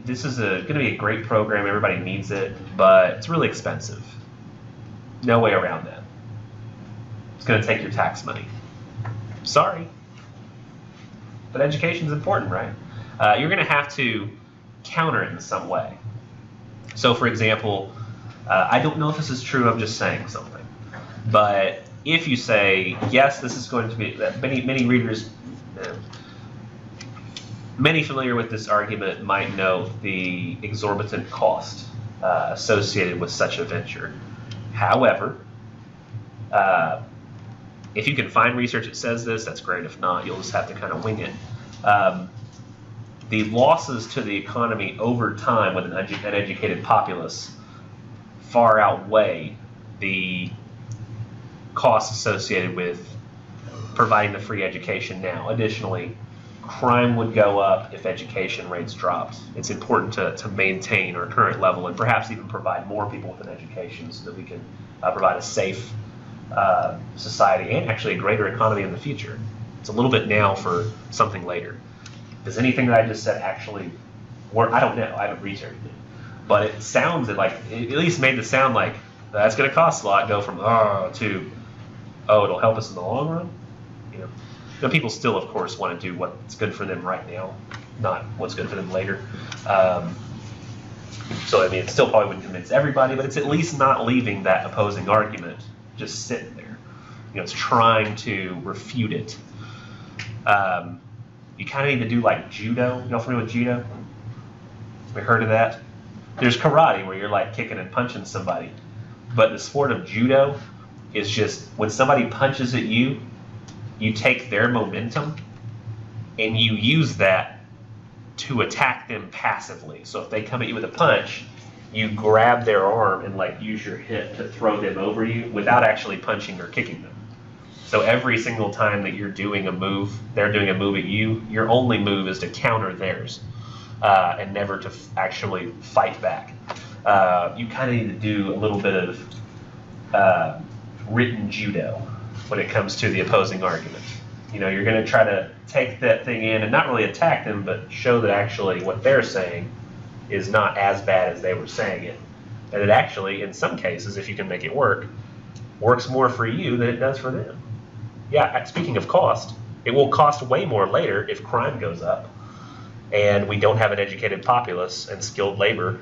this is going to be a great program, everybody needs it, but it's really expensive. No way around that. It's going to take your tax money. Sorry. But education's important, right? You're going to have to counter it in some way. So, for example, I don't know if this is true, I'm just saying something. But if you say, yes, this is going to be, many readers, many familiar with this argument might know the exorbitant cost associated with such a venture. However, if you can find research that says this, that's great. If not, you'll just have to kind of wing it. The losses to the economy over time with an educated populace far outweigh the costs associated with providing the free education now. Additionally, crime would go up if education rates dropped. It's important to maintain our current level and perhaps even provide more people with an education so that we can provide a safe society and actually a greater economy in the future. It's a little bit now for something later. Does anything that I just said actually work? I don't know. I haven't researched it. But it sounds like, it at least made it sound like that's going to cost a lot, go from to, it'll help us in the long run. Now, people still, of course, want to do what's good for them right now, not what's good for them later. So, I mean, it still probably wouldn't convince everybody, but it's at least not leaving that opposing argument just sitting there. It's trying to refute it. You kind of need to do like judo. Y'all familiar with judo? We heard of that? There's karate where you're like kicking and punching somebody. But the sport of judo is just when somebody punches at you, you take their momentum and you use that to attack them passively. So if they come at you with a punch, you grab their arm and like use your hip to throw them over you without actually punching or kicking them. So every single time that you're doing a move, they're doing a move at you, your only move is to counter theirs and never to actually fight back. You kind of need to do a little bit of written judo when it comes to the opposing argument. You're going to try to take that thing in and not really attack them, but show that actually what they're saying is not as bad as they were saying it. And it actually, in some cases, if you can make it work, works more for you than it does for them. Yeah, speaking of cost, it will cost way more later if crime goes up and we don't have an educated populace and skilled labor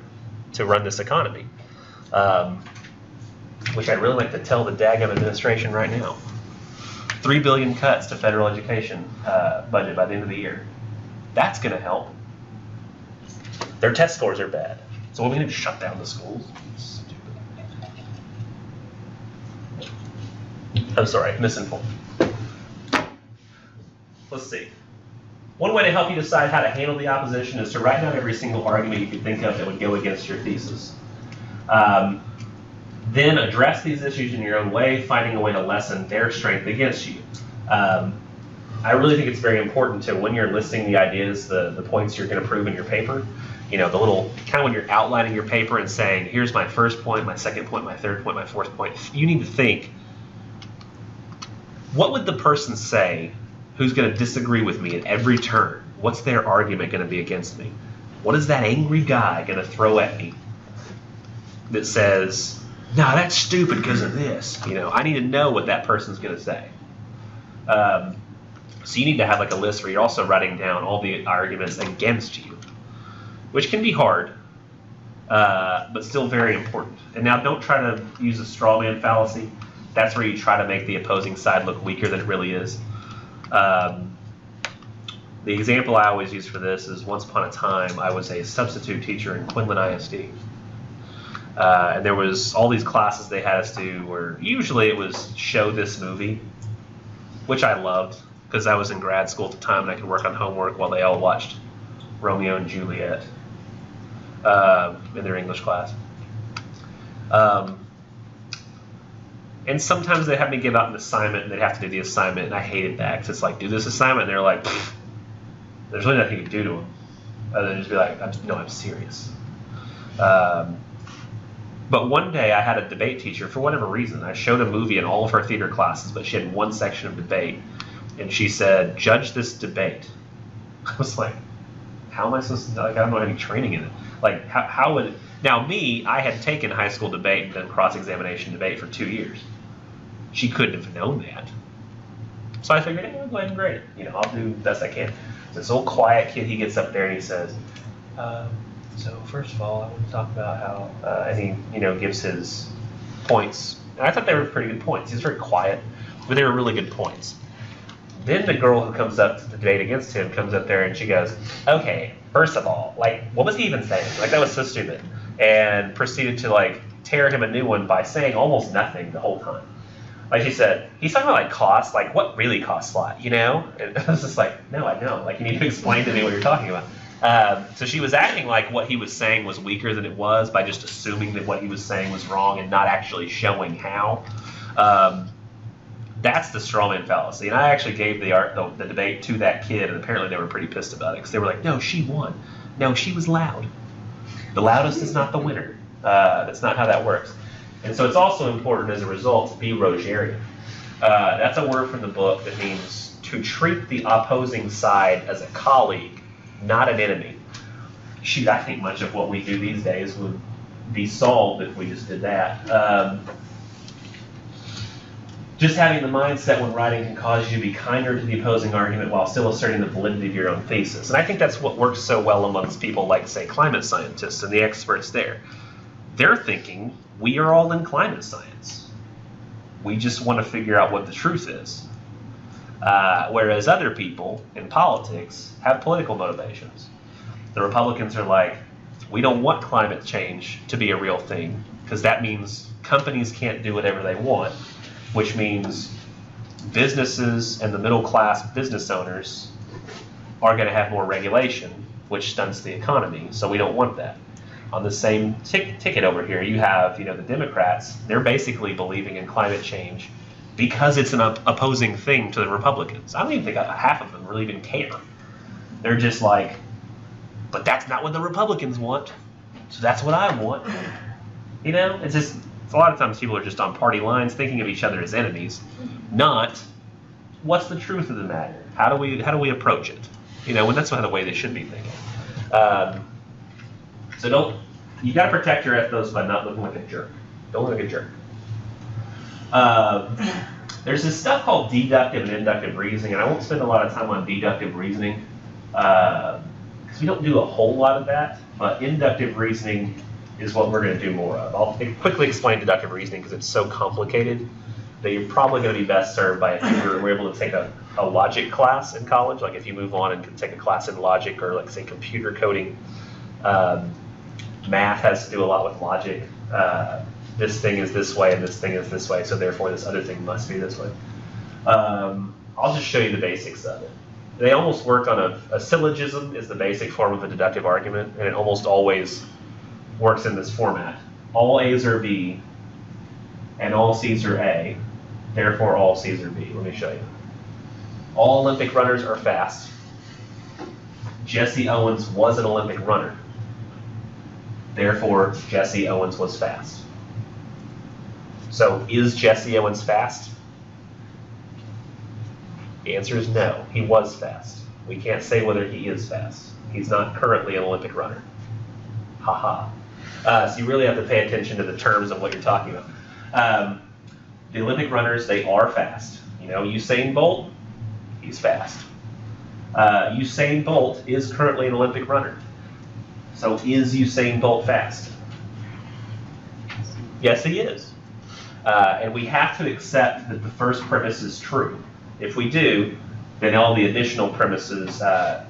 to run this economy. Which I'd really like to tell the daggum administration right now. 3 billion cuts to federal education budget by the end of the year. That's going to help. Their test scores are bad. So what are we going to do? Shut down the schools? Stupid. I'm sorry, misinformed. Let's see. One way to help you decide how to handle the opposition is to write down every single argument you could think of that would go against your thesis. Then address these issues in your own way, finding a way to lessen their strength against you. I really think it's very important to, when you're listing the ideas, the points you're going to prove in your paper, the little, kind of when you're outlining your paper and saying, here's my first point, my second point, my third point, my fourth point, you need to think, what would the person say who's going to disagree with me at every turn? What's their argument going to be against me? What is that angry guy going to throw at me that says, no, that's stupid because of this? I need to know what that person's going to say. So you need to have like a list where you're also writing down all the arguments against you, which can be hard, but still very important. And now don't try to use a straw man fallacy. That's where you try to make the opposing side look weaker than it really is. The example I always use for this is once upon a time I was a substitute teacher in Quinlan ISD. And there was all these classes they had us do where usually it was show this movie, which I loved because I was in grad school at the time and I could work on homework while they all watched Romeo and Juliet in their English class. And sometimes they have me give out an assignment and they'd have to do the assignment, and I hated that because it's like, do this assignment, and they're like, there's really nothing you can do to them. And then just be like, I'm serious. But one day I had a debate teacher, for whatever reason, I showed a movie in all of her theater classes, but she had one section of debate, and she said, judge this debate. I was like, how am I supposed to, I don't know any training in it. Like, how would, now me, I had taken high school debate and done cross-examination debate for 2 years. She couldn't have known that. So I figured, hey, I'll go ahead and grade it. I'll do the best I can. This old quiet kid, he gets up there and he says, so first of all, I want to talk about how, and he, gives his points. And I thought they were pretty good points. He's very quiet, but they were really good points. Then the girl who comes up to the debate against him comes up there and she goes, okay, first of all, what was he even saying? That was so stupid. And proceeded to, tear him a new one by saying almost nothing the whole time. Like she said, he's talking about, cost, what really costs a lot, And I was just like, no, I don't. You need to explain to me what you're talking about. So she was acting like what he was saying was weaker than it was by just assuming that what he was saying was wrong and not actually showing how. That's the strawman fallacy. And I actually gave the debate to that kid, and apparently they were pretty pissed about it because they were like, no, she won. No, she was loud. The loudest is not the winner. That's not how that works. And so it's also important as a result to be Rogerian. That's a word from the book that means to treat the opposing side as a colleague, not an enemy. Shoot, I think much of what we do these days would be solved if we just did that. Just having the mindset when writing can cause you to be kinder to the opposing argument while still asserting the validity of your own thesis. And I think that's what works so well amongst people like, say, climate scientists and the experts there. They're thinking, we are all in climate science. We just want to figure out what the truth is. Whereas other people in politics have political motivations. The Republicans are like, we don't want climate change to be a real thing because that means companies can't do whatever they want, which means businesses and the middle class business owners are going to have more regulation, which stunts the economy. So we don't want that. On the same ticket over here, you have, the Democrats. They're basically believing in climate change because it's an opposing thing to the Republicans. I don't even think half of them really even care. They're just like, but that's not what the Republicans want, so that's what I want. It's a lot of times people are just on party lines thinking of each other as enemies, not what's the truth of the matter. How do we approach it? When that's not the way they should be thinking. So you got to protect your ethos by not looking like a jerk. Don't look like a jerk. There's this stuff called deductive and inductive reasoning, and I won't spend a lot of time on deductive reasoning because we don't do a whole lot of that, but inductive reasoning is what we're going to do more of. I'll quickly explain deductive reasoning because it's so complicated that you're probably going to be best served by if you were able to take a logic class in college, like if you move on and can take a class in logic or, like, say, computer coding. Math has to do a lot with logic. This thing is this way and this thing is this way, so therefore this other thing must be this way. I'll just show you the basics of it. They almost work on a syllogism is the basic form of a deductive argument, and it almost always works in this format. All A's are B, and all C's are A, therefore all C's are B. Let me show you. All Olympic runners are fast. Jesse Owens was an Olympic runner. Therefore, Jesse Owens was fast. So, is Jesse Owens fast? The answer is no. He was fast. We can't say whether he is fast. He's not currently an Olympic runner. Ha ha. So you really have to pay attention to the terms of what you're talking about. The Olympic runners, they are fast. Usain Bolt, he's fast. Usain Bolt is currently an Olympic runner. So is Usain Bolt fast? Yes, he is. And we have to accept that the first premise is true. If we do, then all the additional premises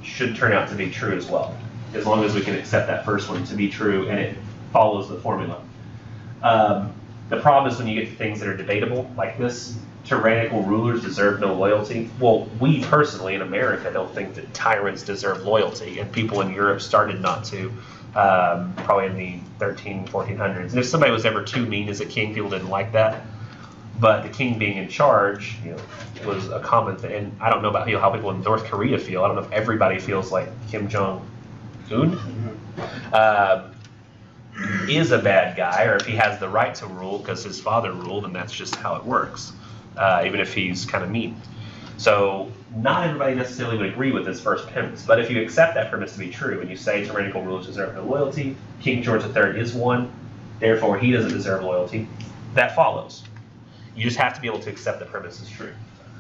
should turn out to be true as well, as long as we can accept that first one to be true and it follows the formula. The problem is when you get to things that are debatable, like this, tyrannical rulers deserve no loyalty. Well, we personally in America don't think that tyrants deserve loyalty, and people in Europe started not to, probably in the 1400s. And if somebody was ever too mean as a king, people didn't like that. But the king being in charge, was a common thing. And I don't know about how people in North Korea feel. I don't know if everybody feels like Kim Jong-un is a bad guy, or if he has the right to rule because his father ruled, and that's just how it works, even if he's kind of mean. So not everybody necessarily would agree with this first premise, but if you accept that premise to be true and you say tyrannical rulers deserve no loyalty, King George III is one, therefore he doesn't deserve loyalty, that follows. You just have to be able to accept the premise is true.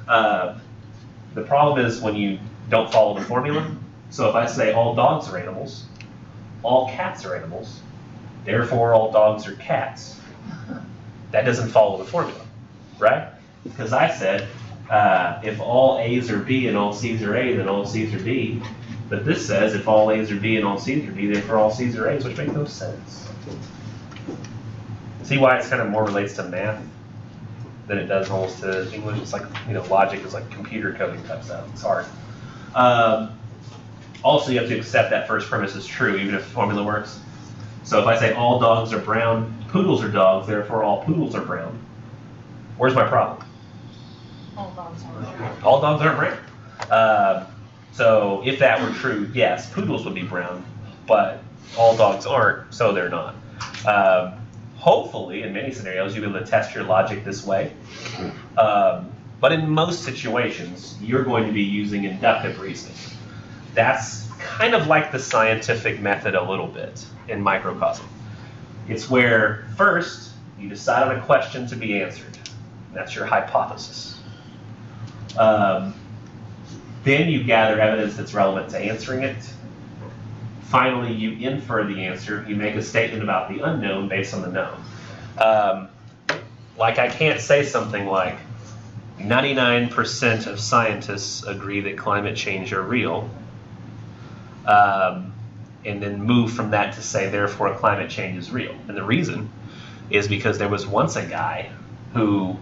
The problem is when you don't follow the formula. So if I say all dogs are animals, all cats are animals, therefore all dogs are cats, that doesn't follow the formula, right? Because I said, if all A's are B and all C's are A, then all C's are B. But this says if all A's are B and all C's are B, therefore all C's are A's, which makes no sense. See why it's kind of more relates to math than it does almost to English? It's like, logic is like computer coding type stuff. It's hard. Also, you have to accept that first premise is true, even if the formula works. So if I say all dogs are brown, poodles are dogs, therefore all poodles are brown, where's my problem? All dogs are. All dogs aren't brown. So if that were true, yes, poodles would be brown, but all dogs aren't, so they're not. Hopefully, in many scenarios, you'll be able to test your logic this way. But in most situations, you're going to be using inductive reasoning. That's kind of like the scientific method a little bit in microcosm. It's where first you decide on a question to be answered. That's your hypothesis. Then you gather evidence that's relevant to answering it. Finally, you infer the answer. You make a statement about the unknown based on the known. Like I can't say something like 99% of scientists agree that climate change are real, and then move from that to say therefore climate change is real. And the reason is because there was once a guy who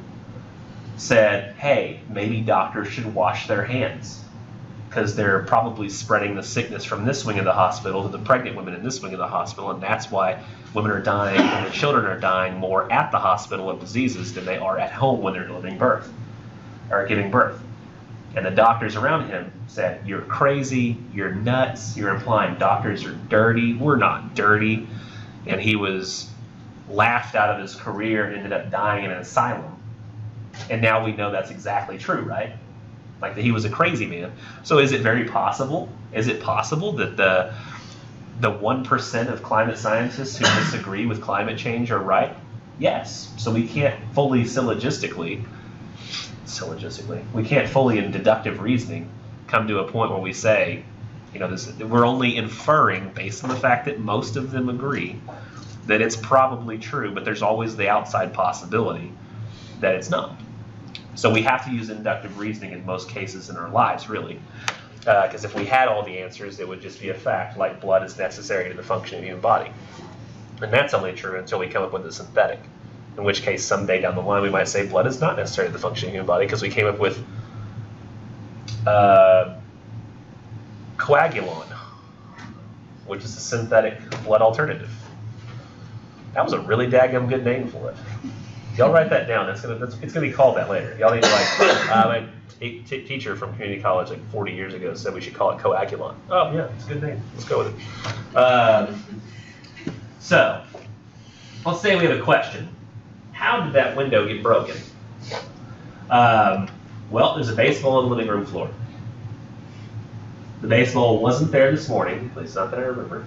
said, hey, maybe doctors should wash their hands because they're probably spreading the sickness from this wing of the hospital to the pregnant women in this wing of the hospital, and that's why women are dying and the children are dying more at the hospital of diseases than they are at home when they're giving birth. And the doctors around him said, you're crazy, you're nuts, you're implying doctors are dirty. We're not dirty. And he was laughed out of his career and ended up dying in an asylum. And now we know that's exactly true, right? Like that he was a crazy man. So is it very possible? Is it possible that the 1% of climate scientists who disagree with climate change are right? Yes. So we can't fully syllogistically, we can't fully in deductive reasoning come to a point where we say, we're only inferring based on the fact that most of them agree that it's probably true, but there's always the outside possibility that it's not. So we have to use inductive reasoning in most cases in our lives, really. Because if we had all the answers, it would just be a fact, like blood is necessary to the function of the human body. And that's only true until we come up with a synthetic. In which case, someday down the line, we might say blood is not necessary to the function of the human body because we came up with coagulon, which is a synthetic blood alternative. That was a really daggum good name for it. Y'all write that down. It's gonna be called that later. Y'all need to my teacher from community college like 40 years ago said we should call it coagulon. Oh yeah, it's a good name. Let's go with it. So let's say we have a question. How did that window get broken? Well, there's a baseball on the living room floor. The baseball wasn't there this morning, at least not that I remember.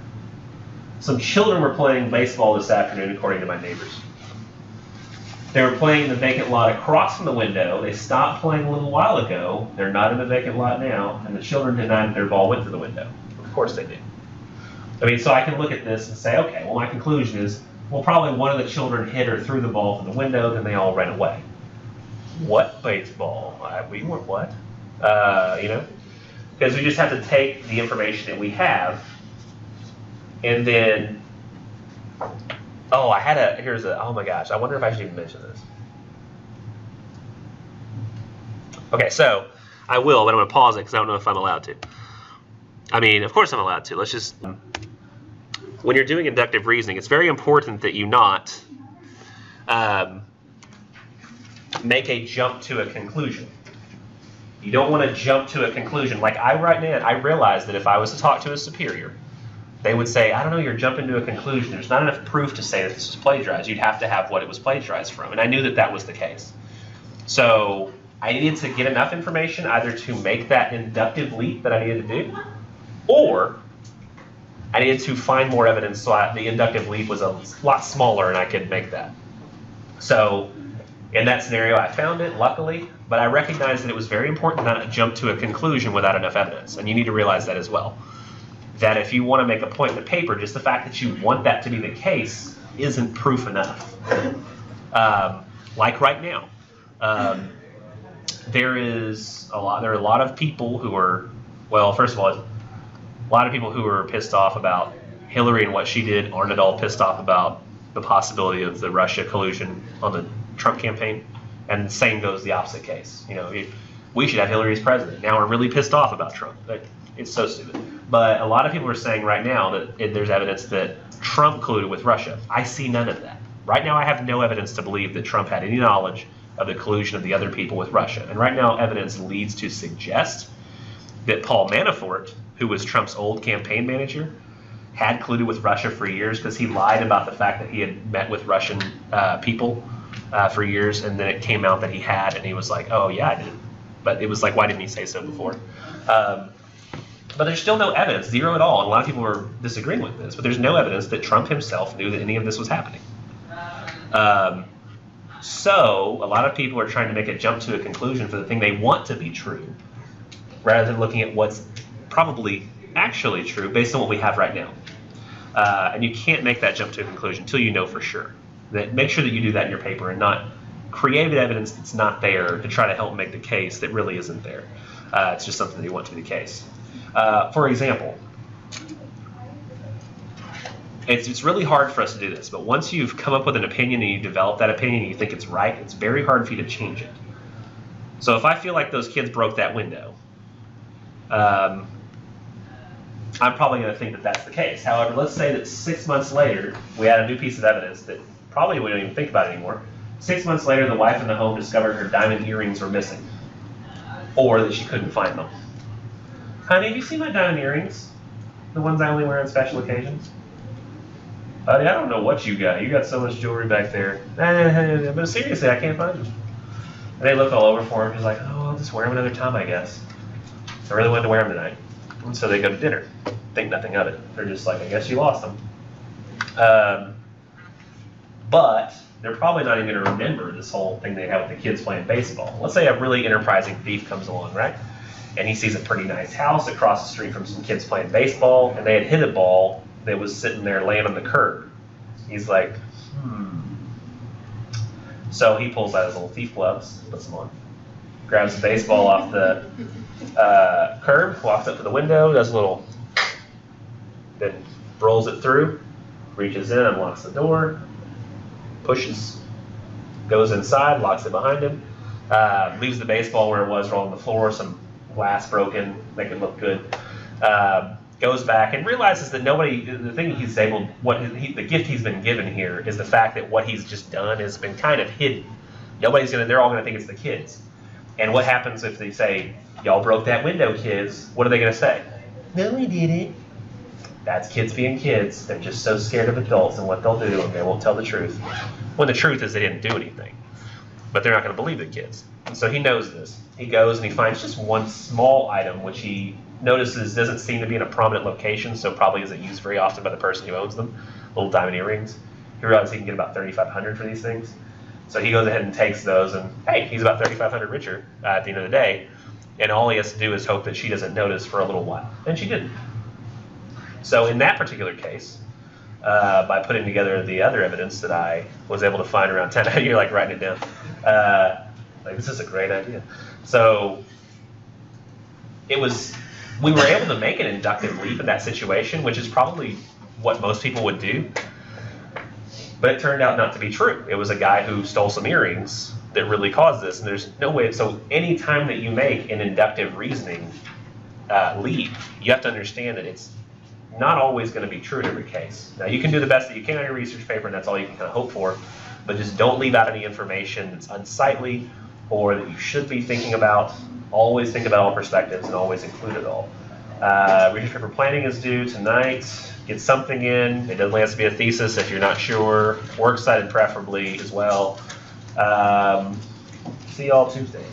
Some children were playing baseball this afternoon, according to my neighbors. They were playing in the vacant lot across from the window. They stopped playing a little while ago. They're not in the vacant lot now, and the children denied that their ball went through the window. Of course they did. I mean, so I can look at this and say, okay, well, my conclusion is, well, probably one of the children hit or threw the ball from the window, then they all ran away. What baseball? We weren't what? Because we just have to take the information that we have, and then, oh my gosh, I wonder if I should even mention this. Okay, so I will, but I'm going to pause it because I don't know if I'm allowed to. I mean, of course I'm allowed to. Let's just, when you're doing inductive reasoning, it's very important that you not make a jump to a conclusion. You don't want to jump to a conclusion. Like right now, I realize that if I was to talk to a superior, they would say, I don't know, you're jumping to a conclusion. There's not enough proof to say that this was plagiarized. You'd have to have what it was plagiarized from. And I knew that that was the case. So I needed to get enough information either to make that inductive leap that I needed to do, or I needed to find more evidence so the inductive leap was a lot smaller and I could make that. So in that scenario, I found it, luckily, but I recognized that it was very important not to jump to a conclusion without enough evidence. And you need to realize that as well. That if you want to make a point in the paper, just the fact that you want that to be the case isn't proof enough. Like right now. There are a lot of people who are, well, first of all, a lot of people who are pissed off about Hillary and what she did aren't at all pissed off about the possibility of the Russia collusion on the Trump campaign. And the same goes the opposite case. We should have Hillary as president. Now we're really pissed off about Trump. It's so stupid. But a lot of people are saying right now that there's evidence that Trump colluded with Russia. I see none of that. Right now I have no evidence to believe that Trump had any knowledge of the collusion of the other people with Russia. And right now, evidence leads to suggest that Paul Manafort, who was Trump's old campaign manager, had colluded with Russia for years because he lied about the fact that he had met with Russian people for years, and then it came out that he had, and he was like, oh, yeah, I did. But it was like, why didn't he say so before? But there's still no evidence, zero at all, and a lot of people are disagreeing with this, but there's no evidence that Trump himself knew that any of this was happening. So a lot of people are trying to make a jump to a conclusion for the thing they want to be true, rather than looking at what's probably actually true based on what we have right now. And you can't make that jump to a conclusion until you know for sure. Make sure that you do that in your paper and not create evidence that's not there to try to help make the case that really isn't there. It's just something that you want to be the case. For example, it's really hard for us to do this, but once you've come up with an opinion and you develop that opinion and you think it's right, it's very hard for you to change it. So if I feel like those kids broke that window, I'm probably going to think that that's the case. However, let's say that 6 months later, we had a new piece of evidence that probably we don't even think about anymore. 6 months later, the wife in the home discovered her diamond earrings were missing, or that she couldn't find them. Honey, have you seen my diamond earrings? The ones I only wear on special occasions? Buddy, I don't know what you got. You got so much jewelry back there. But seriously, I can't find them. And they look all over for him. He's like, oh, I'll just wear them another time, I guess. I really wanted to wear them tonight. And so they go to dinner. Think nothing of it. They're just like, I guess you lost them. But they're probably not even going to remember this whole thing they had with the kids playing baseball. Let's say a really enterprising thief comes along, right? And he sees a pretty nice house across the street from some kids playing baseball, and they had hit a ball that was sitting there laying on the curb. He's like, So he pulls out his little thief gloves, puts them on, grabs the baseball off the curb, walks up to the window, does a little, then rolls it through, reaches in, unlocks the door, pushes, goes inside, locks it behind him, leaves the baseball where it was, rolling on the floor, some glass broken, make it look good. Goes back and realizes that the thing he's able, the gift he's been given here is the fact that what he's just done has been kind of hidden. They're all gonna think it's the kids. And what happens if they say, y'all broke that window, kids? What are they gonna say? No, we didn't. That's kids being kids. They're just so scared of adults and what they'll do, and they won't tell the truth. When the truth is they didn't do anything. But they're not gonna believe the kids. And so he knows this. He goes and he finds just one small item which he notices doesn't seem to be in a prominent location, so probably isn't used very often by the person who owns them, little diamond earrings. He realizes he can get about $3,500 for these things. So he goes ahead and takes those, and hey, he's about $3,500 richer at the end of the day. And all he has to do is hope that she doesn't notice for a little while. And she didn't. So in that particular case, by putting together the other evidence that I was able to find around town, you're like writing it down. Like, this is a great idea. So we were able to make an inductive leap in that situation, which is probably what most people would do. But it turned out not to be true. It was a guy who stole some earrings that really caused this, and there's no way. So any time that you make an inductive reasoning leap, you have to understand that it's not always going to be true in every case. Now, you can do the best that you can on your research paper, and that's all you can kind of hope for, but just don't leave out any information that's unsightly or that you should be thinking about. Always think about all perspectives and always include it all. Research paper planning is due tonight. Get something in. It doesn't have to be a thesis if you're not sure. Works cited preferably as well. See y'all Tuesday.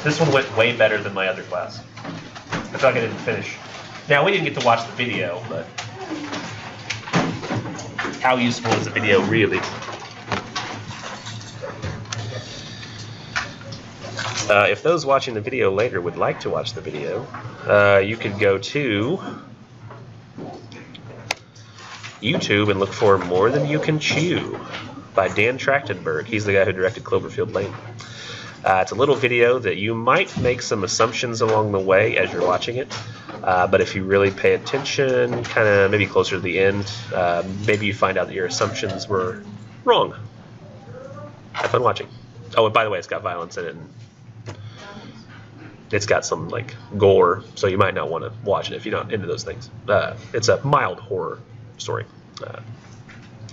This one went way better than my other class. I feel like I didn't finish. Now, we didn't get to watch the video, but how useful is the video really? If those watching the video later would like to watch the video, you could go to YouTube and look for More Than You Can Chew by Dan Trachtenberg. He's the guy who directed Cloverfield Lane. It's a little video that you might make some assumptions along the way as you're watching it, but if you really pay attention, kind of maybe closer to the end, maybe you find out that your assumptions were wrong. Have fun watching. Oh, and by the way, it's got violence in it, and it's got some like gore, so you might not want to watch it if you're not into those things. It's a mild horror story.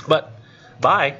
But bye.